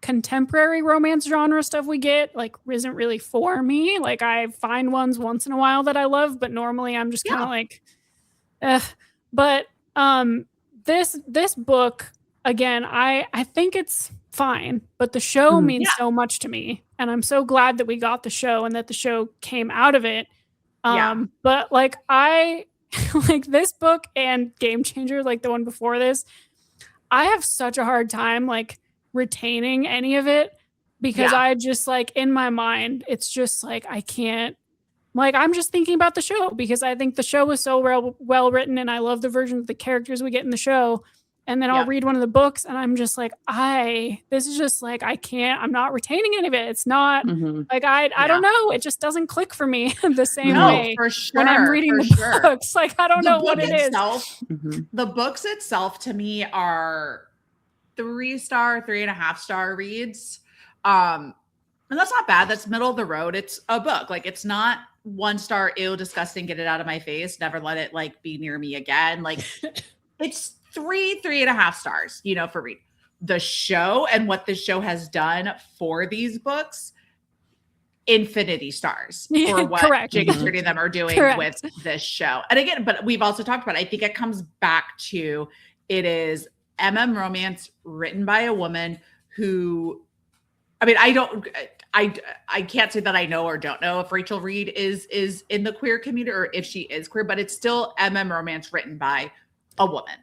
contemporary romance genre stuff we get like isn't really for me. Like I find ones once in a while that I love, but normally I'm just kind of like, but this book, again, I think it's fine, but the show means so much to me, and I'm so glad that we got the show and that the show came out of it. But like I like this book and Game Changer, like the one before this, I have such a hard time like retaining any of it because I just like in my mind, it's just like I can't. Like, I'm just thinking about the show because I think the show was so well written and I love the version of the characters we get in the show. And then I'll read one of the books and I'm just like, this is just like, I can't, I'm not retaining any of it. It's not like, I don't know. It just doesn't click for me the same way for sure, when I'm reading the books. Like, I don't know what it is. The books itself to me are 3-star, 3.5-star reads. And that's not bad. That's middle of the road. It's a book. Like, it's not 1-star, ew, disgusting, get it out of my face, never let it like be near me again. Like it's 3.5 stars, you know, for read. The show and what the show has done for these books, infinity stars for what Jacob Tierney and them are doing with this show. And again, but we've also talked about, I think it comes back to, it is romance written by a woman who, I mean, I can't say that I know or don't know if Rachel Reid is in the queer community or if she is queer, but it's still romance written by a woman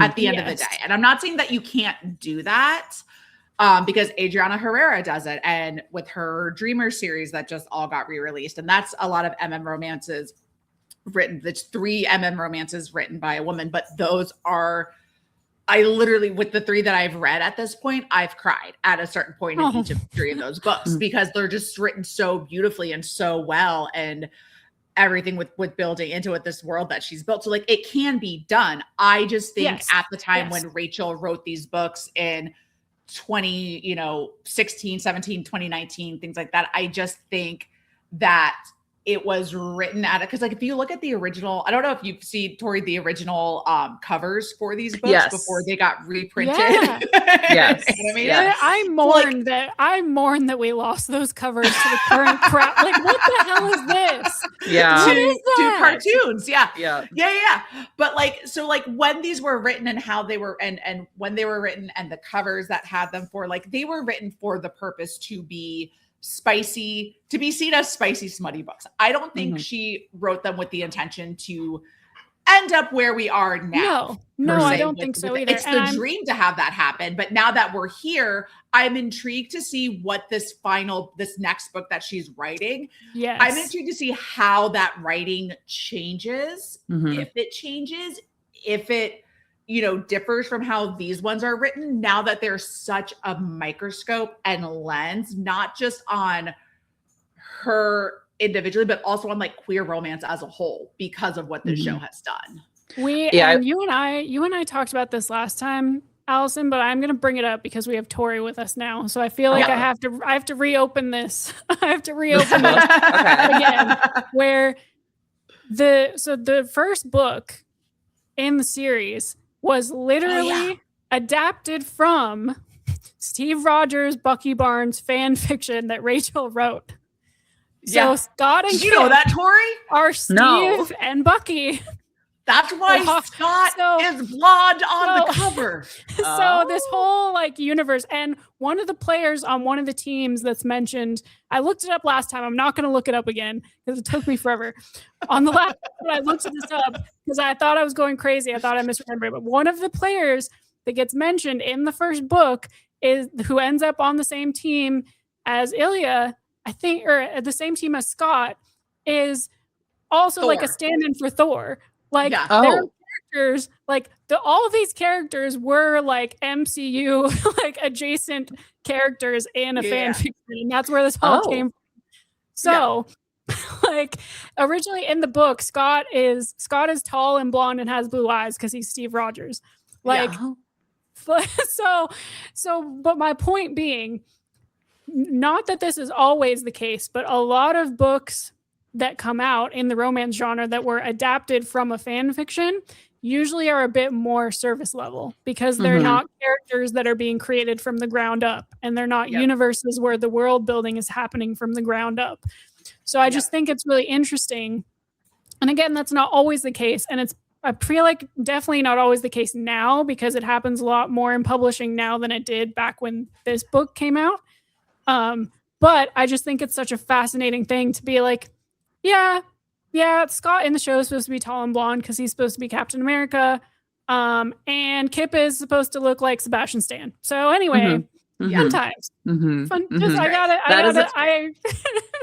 at the end of the day. And I'm not saying that you can't do that because Adriana Herrera does it. And with her Dreamer series that just all got re-released. And that's a lot of romances written. That's 3 romances written by a woman, but those are, I literally, with the 3 that I've read at this point, I've cried at a certain point in each of 3 of those books because they're just written so beautifully and so well, and everything with building into it, this world that she's built. So like it can be done. I just think at the time when Rachel wrote these books in 16, 17, 2019, things like that, I just think that it was written at it because like if you look at the original, I don't know if you've seen, Torie, the original covers for these books before they got reprinted. Yes. I mourn that we lost those covers to the current crap. Like what the hell is this? To cartoons. Yeah. But like, so like when these were written and how they were and when they were written and the covers that had them for, like they were written for the purpose to be spicy, to be seen as spicy, smutty books. I don't think she wrote them with the intention to end up where we are now. No, I don't think so either. It's the dream to have that happen. But now that we're here, I'm intrigued to see what this next book that she's writing. Yes. I'm intrigued to see how that writing changes, if it changes, if it differs from how these ones are written, now that there's such a microscope and lens, not just on her individually, but also on like queer romance as a whole because of what this show has done. And you and I talked about this last time, Allison, but I'm going to bring it up because we have Torie with us now. So I feel like I have to reopen this. I have to reopen this again, where the first book in the series was literally adapted from Steve Rogers, Bucky Barnes fan fiction that Rachel wrote. So Scott and Did you know that, Torie? Are Steve and Bucky. That's why Scott is blonde on the cover. So this whole like universe, and one of the players on one of the teams that's mentioned, I looked it up last time. I'm not going to look it up again because it took me forever. On the last one, I looked this up because I thought I was going crazy. I thought I misremembered it. But one of the players that gets mentioned in the first book is who ends up on the same team as Ilya, I think, or at the same team as Scott, is also Thor. Like a stand-in for Thor. Like their characters, like all of these characters were like MCU like adjacent characters in a fan fiction, and that's where this all came from. So, like originally in the book, Scott is tall and blonde and has blue eyes because he's Steve Rogers. Like, but my point being, not that this is always the case, but a lot of books that come out in the romance genre that were adapted from a fan fiction usually are a bit more service level because they're not characters that are being created from the ground up, and they're not universes where the world building is happening from the ground up. So I just think it's really interesting. And again, that's not always the case. And I feel like definitely not always the case now because it happens a lot more in publishing now than it did back when this book came out. But I just think it's such a fascinating thing to be like, yeah, Yeah, Scott in the show is supposed to be tall and blonde because he's supposed to be Captain America. And Kip is supposed to look like Sebastian Stan. So anyway, fun times. Fun. Just,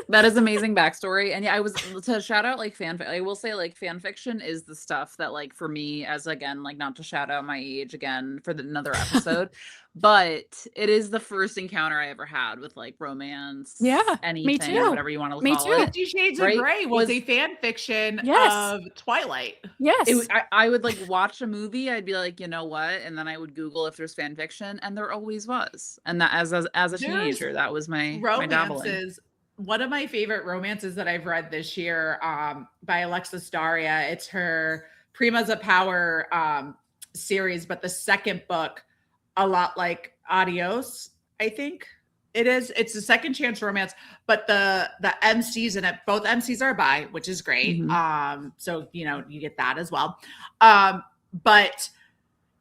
That is amazing backstory. And yeah, I was to shout out like I will say like fan fiction is the stuff that like for me as again, like not to shout out my age again for another episode, but it is the first encounter I ever had with like romance. Yeah, anything, me too. Whatever you want to call it. 50 Shades of Grey was a fan fiction of Twilight. Yes. I would like watch a movie. I'd be like, you know what? And then I would Google if there's fan fiction, and there always was. And that as a teenager, that was my dabbling. One of my favorite romances that I've read this year by Alexis Daria. It's her Primas of Power series, but the second book, a lot like Adios, I think it is. It's a second chance romance, but the MCs in it, both MCs are bi, which is great. So, you get that as well. But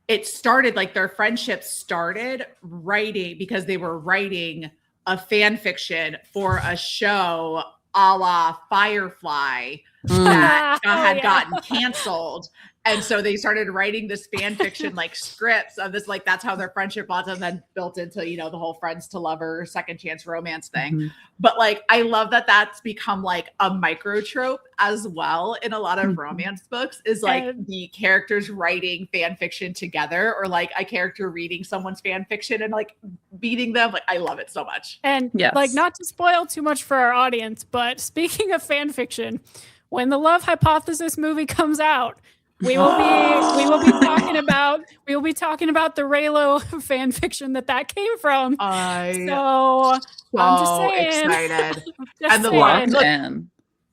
it started like their friendship started writing because they were writing a fan fiction for a show a la Firefly that had gotten canceled. And so they started writing this fan fiction like scripts of this, like that's how their friendship was, and then built into, the whole friends to lover, second chance romance thing. But like, I love that that's become like a micro trope as well in a lot of romance books, is like the characters writing fan fiction together, or like a character reading someone's fan fiction and like beating them. Like, I love it so much. And like, not to spoil too much for our audience, but speaking of fan fiction, when the Love Hypothesis movie comes out, we will be talking about the Raylo fan fiction that came from. I'm just saying. Excited.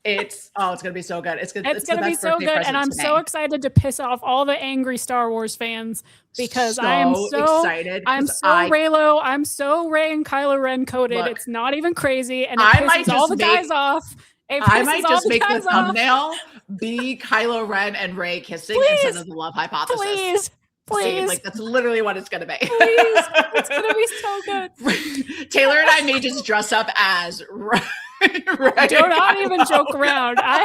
It's gonna be so good. It's gonna be so good, and I'm so excited to piss off all the angry Star Wars fans because I am so excited. I'm so Raylo. I'm so Rey and Kylo Ren coded. Look, it's not even crazy, and it pisses all the guys off. I might just make the thumbnail be Kylo Ren and Rey kissing instead of the Love Hypothesis. Please. Like, that's literally what it's going to be. Please. It's going to be so good. Taylor and I may just dress up as Rey. Do not even joke around. I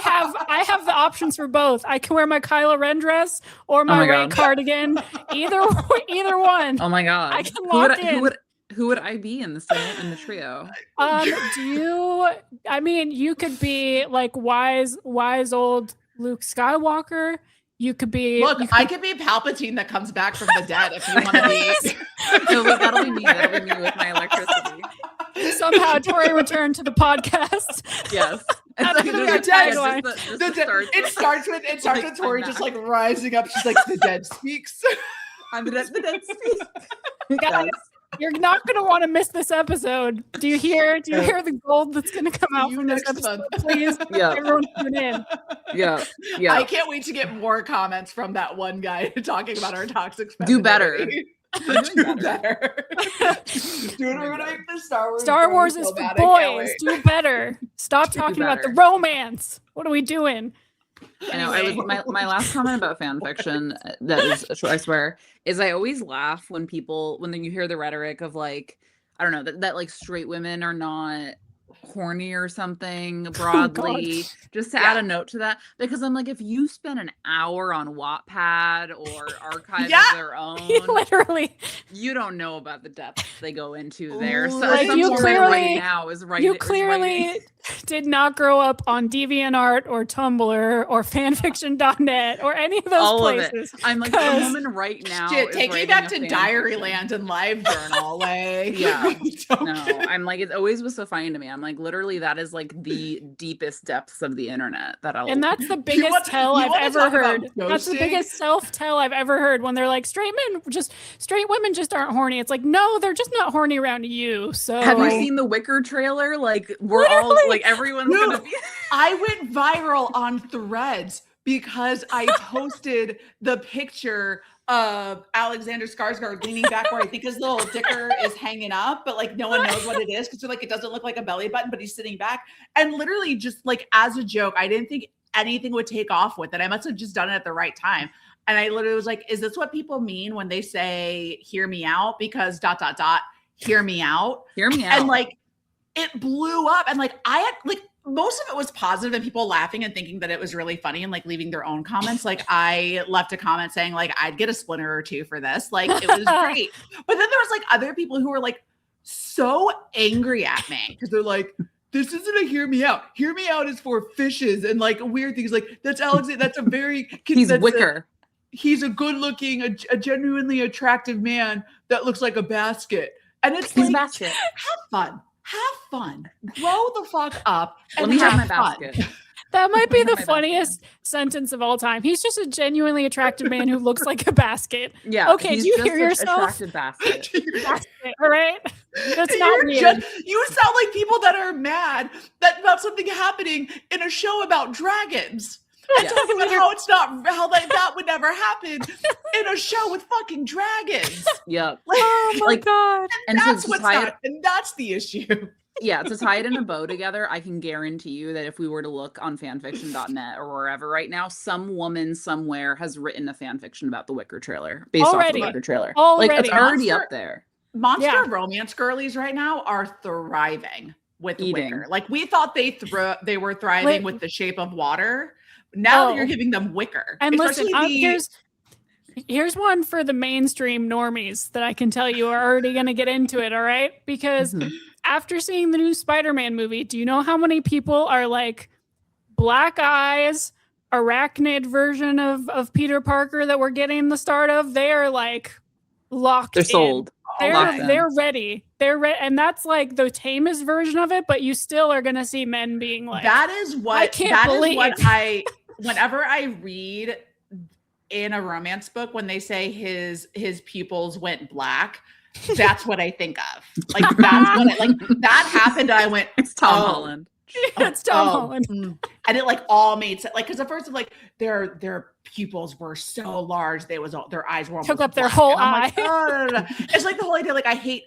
have the options for both. I can wear my Kylo Ren dress or my Rey cardigan. Either one. Oh my God. I can lock in. Who would I be in the trio? You could be like wise old Luke Skywalker. You could be. Look, I could be Palpatine that comes back from the dead if you want to be. No, that'll be me. That'll be me with my electricity. Somehow Torie returned to the podcast. Yes. That's gonna be our tagline. It starts with Torie just like rising up. She's like, the dead speaks. The dead speaks. Guys, you're not going to want to miss this episode. Do you hear the gold that's going to come out from this episode? Please, everyone tune in. Yeah. I can't wait to get more comments from that one guy talking about our toxic Do better. Do better. Dude, we're going to make the Star Wars is for boys. Do better. Stop talking about the romance. What are we doing? I know. My last comment about fan fiction that is, I swear, is I always laugh when you hear the rhetoric of like, I don't know, that like straight women are not horny or something broadly, just to add a note to that, because I'm like, if you spend an hour on Wattpad or Archive of Their Own, literally, you don't know about the depths they go into there. So like you clearly did not grow up on DeviantArt or Tumblr or fanfiction.net or any of those places. Of it. I'm like, the woman right now. Shit, take me back to Diaryland and LiveJournal. No, I'm like, it always was so funny to me. I'm like, literally, that is like the deepest depths of the internet and that's the biggest tell I've ever heard. That's the biggest self-tell I've ever heard, when they're like, straight women just aren't horny. It's like, no, they're just not horny around you. So have you seen the Wicker trailer? Like, we're all like, everyone's gonna be. I went viral on Threads because I posted the picture of Alexander Skarsgård leaning back where I think his little dicker is hanging up, but like no one knows what it is because like it doesn't look like a belly button, but he's sitting back. And literally just like as a joke, I didn't think anything would take off with it. I must have just done it at the right time. And I literally was like, is this what people mean when they say hear me out? Because ... hear me out. Hear me out. And like it blew up. And like I had like most of it was positive and people laughing and thinking that it was really funny and like leaving their own comments. Like I left a comment saying like, I'd get a splinter or two for this. Like it was great. But then there was like other people who were like so angry at me because they're like, this isn't a hear me out. Hear me out is for fishes and like weird things. Like that's Alex. That's a very, he's wicker. He's a good looking, a genuinely attractive man that looks like a basket. And it's he's like, basket. Have fun. Grow the fuck up. Let me have my basket. That might be the funniest sentence of all time. He's just a genuinely attractive man who looks like a basket. Yeah. Okay, do you hear yourself? Attractive basket. All right. That's not weird. You sound like people that are mad about something happening in a show about dragons. And talking about how that would never happen in a show with fucking dragons. Yep. Oh my God. And that's the issue. Yeah, to tie it in a bow together, I can guarantee you that if we were to look on fanfiction.net or wherever right now, some woman somewhere has written a fanfiction about the Wicker trailer based off the Wicker trailer. Like it's already up there. Monster romance girlies right now are thriving with Wicker. Like we thought they were thriving with The Shape of Water. Now you're giving them Wicker. And listen, here's one for the mainstream normies that I can tell you are already going to get into it, all right? Because after seeing the new Spider-Man movie, do you know how many people are like black eyes, arachnid version of Peter Parker that we're getting the start of? They are like locked in. They're sold. They're ready. They're ready. And that's like the tamest version of it, but you still are going to see men being like, whenever I read in a romance book, when they say his pupils went black, that's what I think of. Like that's when that happened. I went, it's Tom Holland. It's Tom Holland. And it like all made sense. Like, because at first, like their pupils were so large, their eyes were almost took up their black. whole and I'm eye. like, oh. It's like the whole idea. Like I hate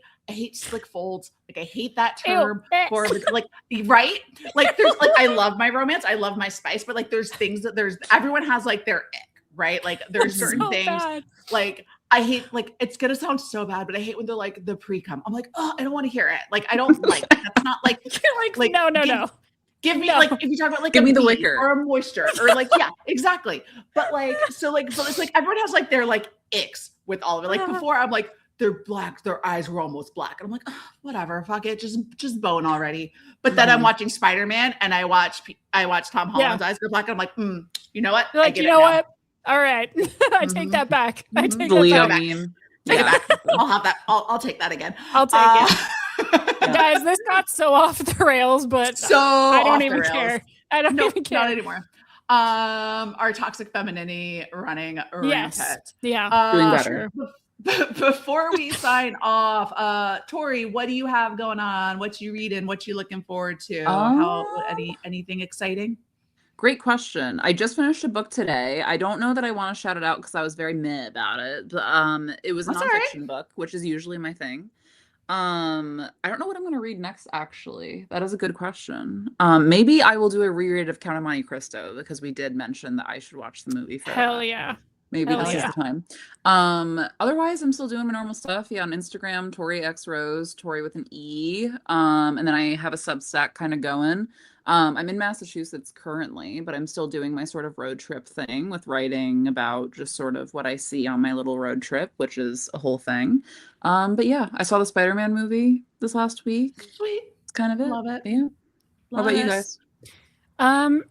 slick folds. Like I hate that term for like right. Like there's like I love my romance. I love my spice, but like there's things that everyone has like their ick, right? Like there's certain things bad. Like. I hate, like, it's going to sound so bad, but I hate when they're like the pre-cum. I'm like, oh, I don't want to hear it. Like, I don't like, that's not like, no. Give me like, if you talk about like, give me the Wicker or a moisture or like, yeah, exactly. But like, so it's like, everyone has like their like icks with all of it. Like before I'm like, they're black, their eyes were almost black. And I'm like, oh, whatever, fuck it. Just bone already. But then I'm watching Spider-Man and I watch Tom Holland's eyes go black. And I'm like, you know what? You're like, what? All right. I take that back. I take that back. Take it back. I'll have that. I'll take that again. I'll take it. Guys, this got so off the rails, but I don't even care. I don't even care. Not anymore. Our toxic femininity running rampant. Yeah. Doing better. Before we sign off, Torie, what do you have going on? What you reading? What you looking forward to? Anything exciting? Great question. I just finished a book today. I don't know that I want to shout it out because I was very meh about it. But it was a nonfiction book, which is usually my thing. I don't know what I'm going to read next, actually. That is a good question. Maybe I will do a reread of Count of Monte Cristo because we did mention that I should watch the movie for Hell that. Yeah. Maybe this is the time. Otherwise, I'm still doing my normal stuff. Yeah, on Instagram, Torie X Rose, Torie with an E. And then I have a Substack kind of going. I'm in Massachusetts currently, but I'm still doing my sort of road trip thing with writing about just sort of what I see on my little road trip, which is a whole thing. But yeah, I saw the Spider-Man movie this last week. Sweet. It's kind of it. Love it. Yeah. How about you guys? I've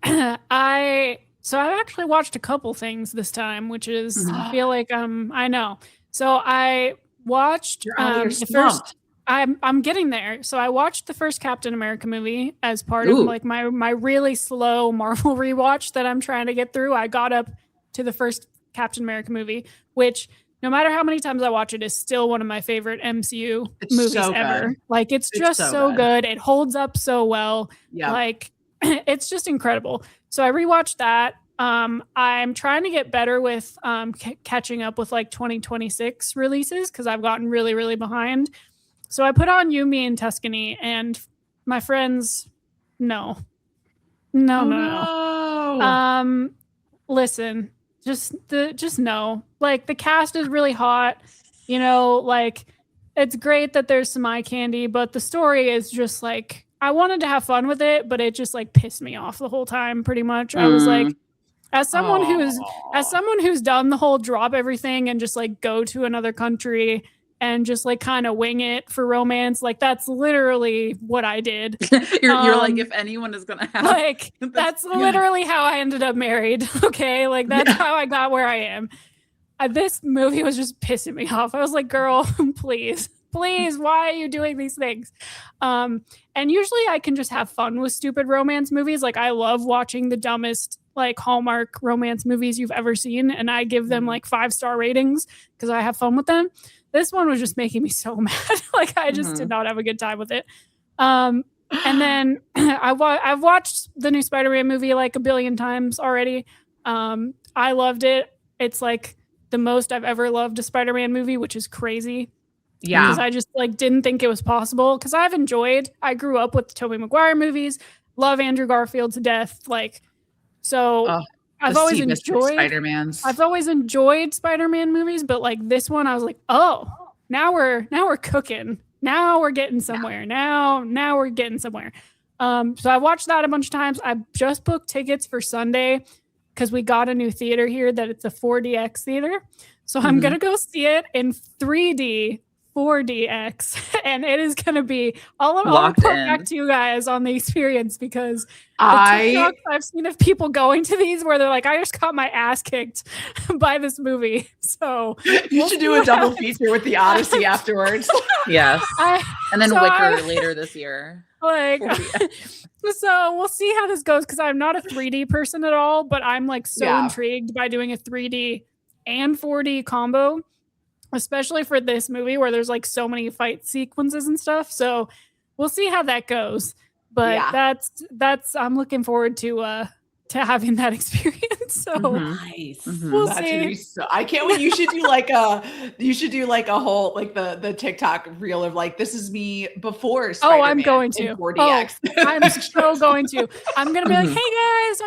actually watched a couple things this time, which is I feel like I know. So I watched the first. I'm getting there. So I watched the first Captain America movie as part of like my really slow Marvel rewatch that I'm trying to get through. I got up to the first Captain America movie, which no matter how many times I watch it is still one of my favorite MCU movies ever. Like it's just so good. It holds up so well. Yeah. Like it's just incredible. So I rewatched that. I'm trying to get better with catching up with like 2026 releases because I've gotten really, really behind. So I put on You, Me, and Tuscany, and my friends, no. Listen, just no. Like the cast is really hot, like it's great that there's some eye candy, but the story is just like I wanted to have fun with it, but it just like pissed me off the whole time pretty much. I was like, as someone who's done the whole drop everything and just like go to another country and just like kind of wing it for romance, like that's literally what I did. You're like, if anyone is gonna have like that's literally how I ended up married. Okay, like that's how I got where I am. This movie was just pissing me off. I was like, girl, please, why are you doing these things? And usually I can just have fun with stupid romance movies. Like I love watching the dumbest like Hallmark romance movies you've ever seen, and I give them like 5-star ratings because I have fun with them. This one was just making me so mad. Like I just did not have a good time with it. And then I've watched the new Spider-Man movie like a billion times already. I loved it. It's like the most I've ever loved a Spider-Man movie, which is crazy. Yeah. Because I just like didn't think it was possible. Because I grew up with the Tobey Maguire movies, love Andrew Garfield to death. Like, so I've always enjoyed Spider-Man's. I've always enjoyed Spider-Man movies, but like this one, I was like, oh, now we're cooking. Now we're getting somewhere. Now we're getting somewhere. So I watched that a bunch of times. I just booked tickets for Sunday because we got a new theater here that it's a 4DX theater. So I'm going to go see it in 3D 4DX, and it is going to be I'll report back to you guys on the experience, because the TikToks I've seen of people going to these where they're like, I just got my ass kicked by this movie. So you should do a double feature with the Odyssey afterwards. Yes. And then Wicker later this year. Like, so we'll see how this goes, because I'm not a 3D person at all, but I'm like so intrigued by doing a 3D and 4D combo, especially for this movie where there's like so many fight sequences and stuff. So we'll see how that goes. But that's I'm looking forward to having that experience. So nice. We'll see. I can't wait. You should do like a whole like the TikTok reel of like, this is me before Spider-Man. Oh, I'm going to 4DX. I'm so going to. I'm gonna be like, hey guys,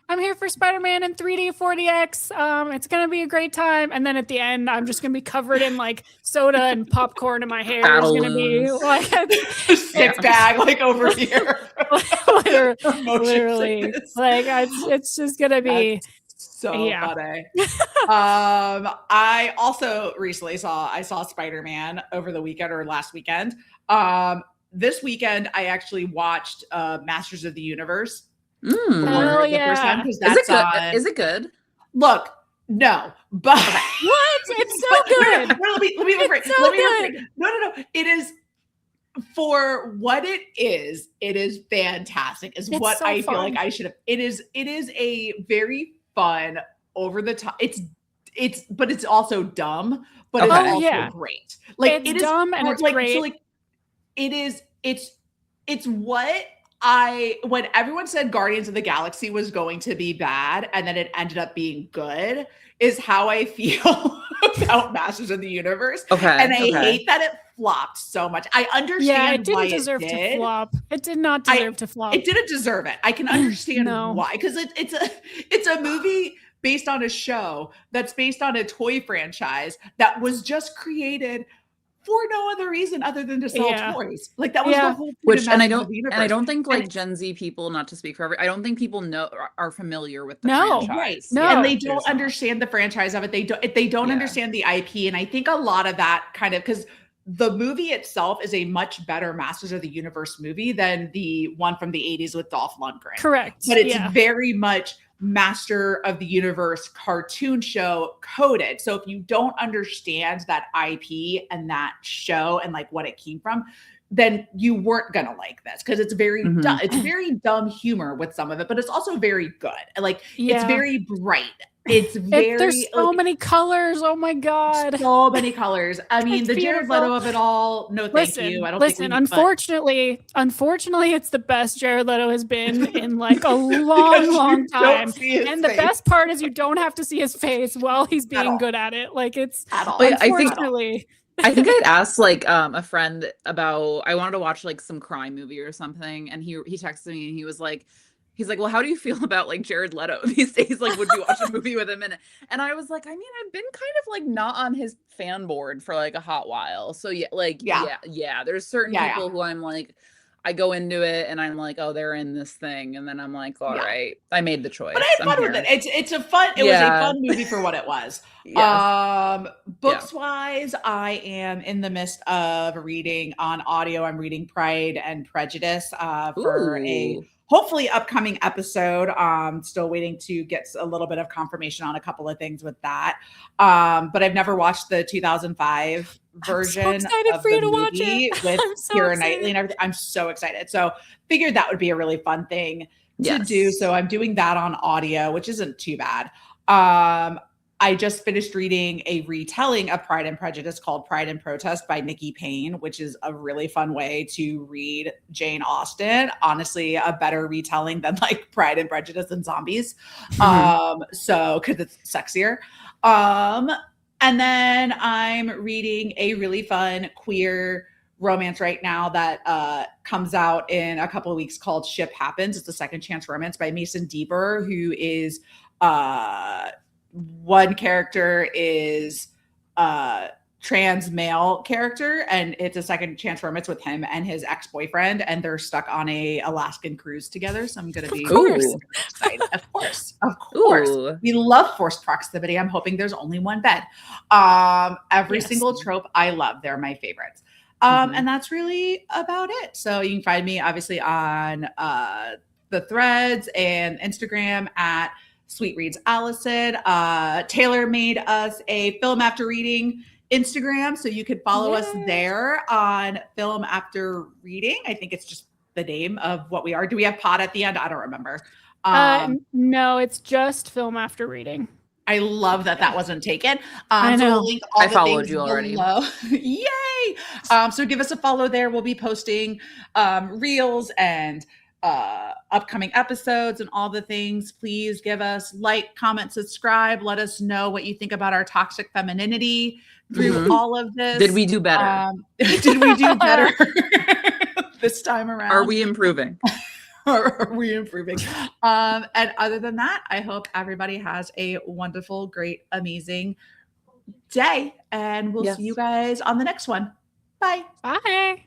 I'm here for Spider-Man in 3D 4DX. It's going to be a great time. And then at the end, I'm just going to be covered in like soda and popcorn in my hair. It's going to be like a stick bag like over here. literally. Like it's just going to be so funny. I also recently saw Spider-Man over the weekend or last weekend. This weekend, I actually watched Masters of the Universe. Oh yeah! Is it good? Look, no, but what? It's so good. Let me reframe. No. It is, for what it is fantastic. Is what so I feel like I should have. It is a very fun, over the top. But it's also dumb, but it's also great. Like it's dumb and it's great. So like, it's what. When everyone said Guardians of the Galaxy was going to be bad and then it ended up being good, is how I feel about Masters of the Universe. Okay. And I hate that it flopped so much. I understand it didn't deserve to flop. It did not deserve to flop. It didn't deserve it. I can understand why. Because it's a movie based on a show that's based on a toy franchise that was just created for no other reason other than to sell toys. Like that was the whole point. And I don't think like Gen Z people, not to speak for every, I don't think people are familiar with the franchise. Right. No, and they don't understand the franchise of it. They don't understand the IP. And I think a lot of that kind of, because the movie itself is a much better Masters of the Universe movie than the one from the 80s with Dolph Lundgren. Correct. But it's very much Master of the Universe cartoon show coded. So if you don't understand that IP and that show and like what it came from, then you weren't gonna like this, because it's very dumb. It's very dumb humor with some of it, but it's also very good. Like it's very bright. There's so many colors. Oh my god, so many colors. I mean, the Jared Leto of it all. No, thank you. I don't think. Unfortunately, it's the best Jared Leto has been in like a long time. And the best part is you don't have to see his face while he's being good at it. Like it's unfortunately. I think I'd asked like a friend about, I wanted to watch like some crime movie or something, and he texted me and he's like, well, how do you feel about like Jared Leto these days? Like, would you watch a movie with him in it? And I was like, I mean, I've been kind of like not on his fan board for like a hot while. So yeah, there's certain people who I'm like, I go into it and I'm like, oh, they're in this thing. And then I'm like, all right, I made the choice. But I had fun with it. It was a fun movie for what it was. Yes. Books wise, I am in the midst of reading on audio. I'm reading Pride and Prejudice for a hopefully upcoming episode. Still waiting to get a little bit of confirmation on a couple of things with that. But I've never watched the 2005 version of the movie with Keira Knightley and everything. I'm so excited. So figured that would be a really fun thing to do. So I'm doing that on audio, which isn't too bad. I just finished reading a retelling of Pride and Prejudice called Pride and Protest by Nikki Payne, which is a really fun way to read Jane Austen. Honestly, a better retelling than like Pride and Prejudice and Zombies. So, cause it's sexier. And then I'm reading a really fun queer romance right now that comes out in a couple of weeks called Ship Happens. It's a second chance romance by Mason Deaver, who is one character is trans male character, and it's a second chance romance with him and his ex-boyfriend, and they're stuck on a Alaskan cruise together. So I'm gonna be excited. Of course. Ooh. We love forced proximity. I'm hoping there's only one bed. Every single trope I love. They're my favorites. And that's really about it. So you can find me obviously on the threads and Instagram at Sweet Reads Allison. Taylor made us a Film After Reading Instagram, so you could follow us there on Film After Reading. I think it's just the name of what we are. Do we have pod at the end? I don't remember. No, it's just Film After Reading. I love that wasn't taken. I know. So we'll link all I the followed things you already. below. Yay! So give us a follow there. We'll be posting reels and upcoming episodes and all the things. Please give us like, comment, subscribe. Let us know what you think about our toxic femininity through all of this. Did we do better? Did we do better this time around? Are we improving? Are we improving? And other than that, I hope everybody has a wonderful, great, amazing day. And we'll see you guys on the next one. Bye. Bye.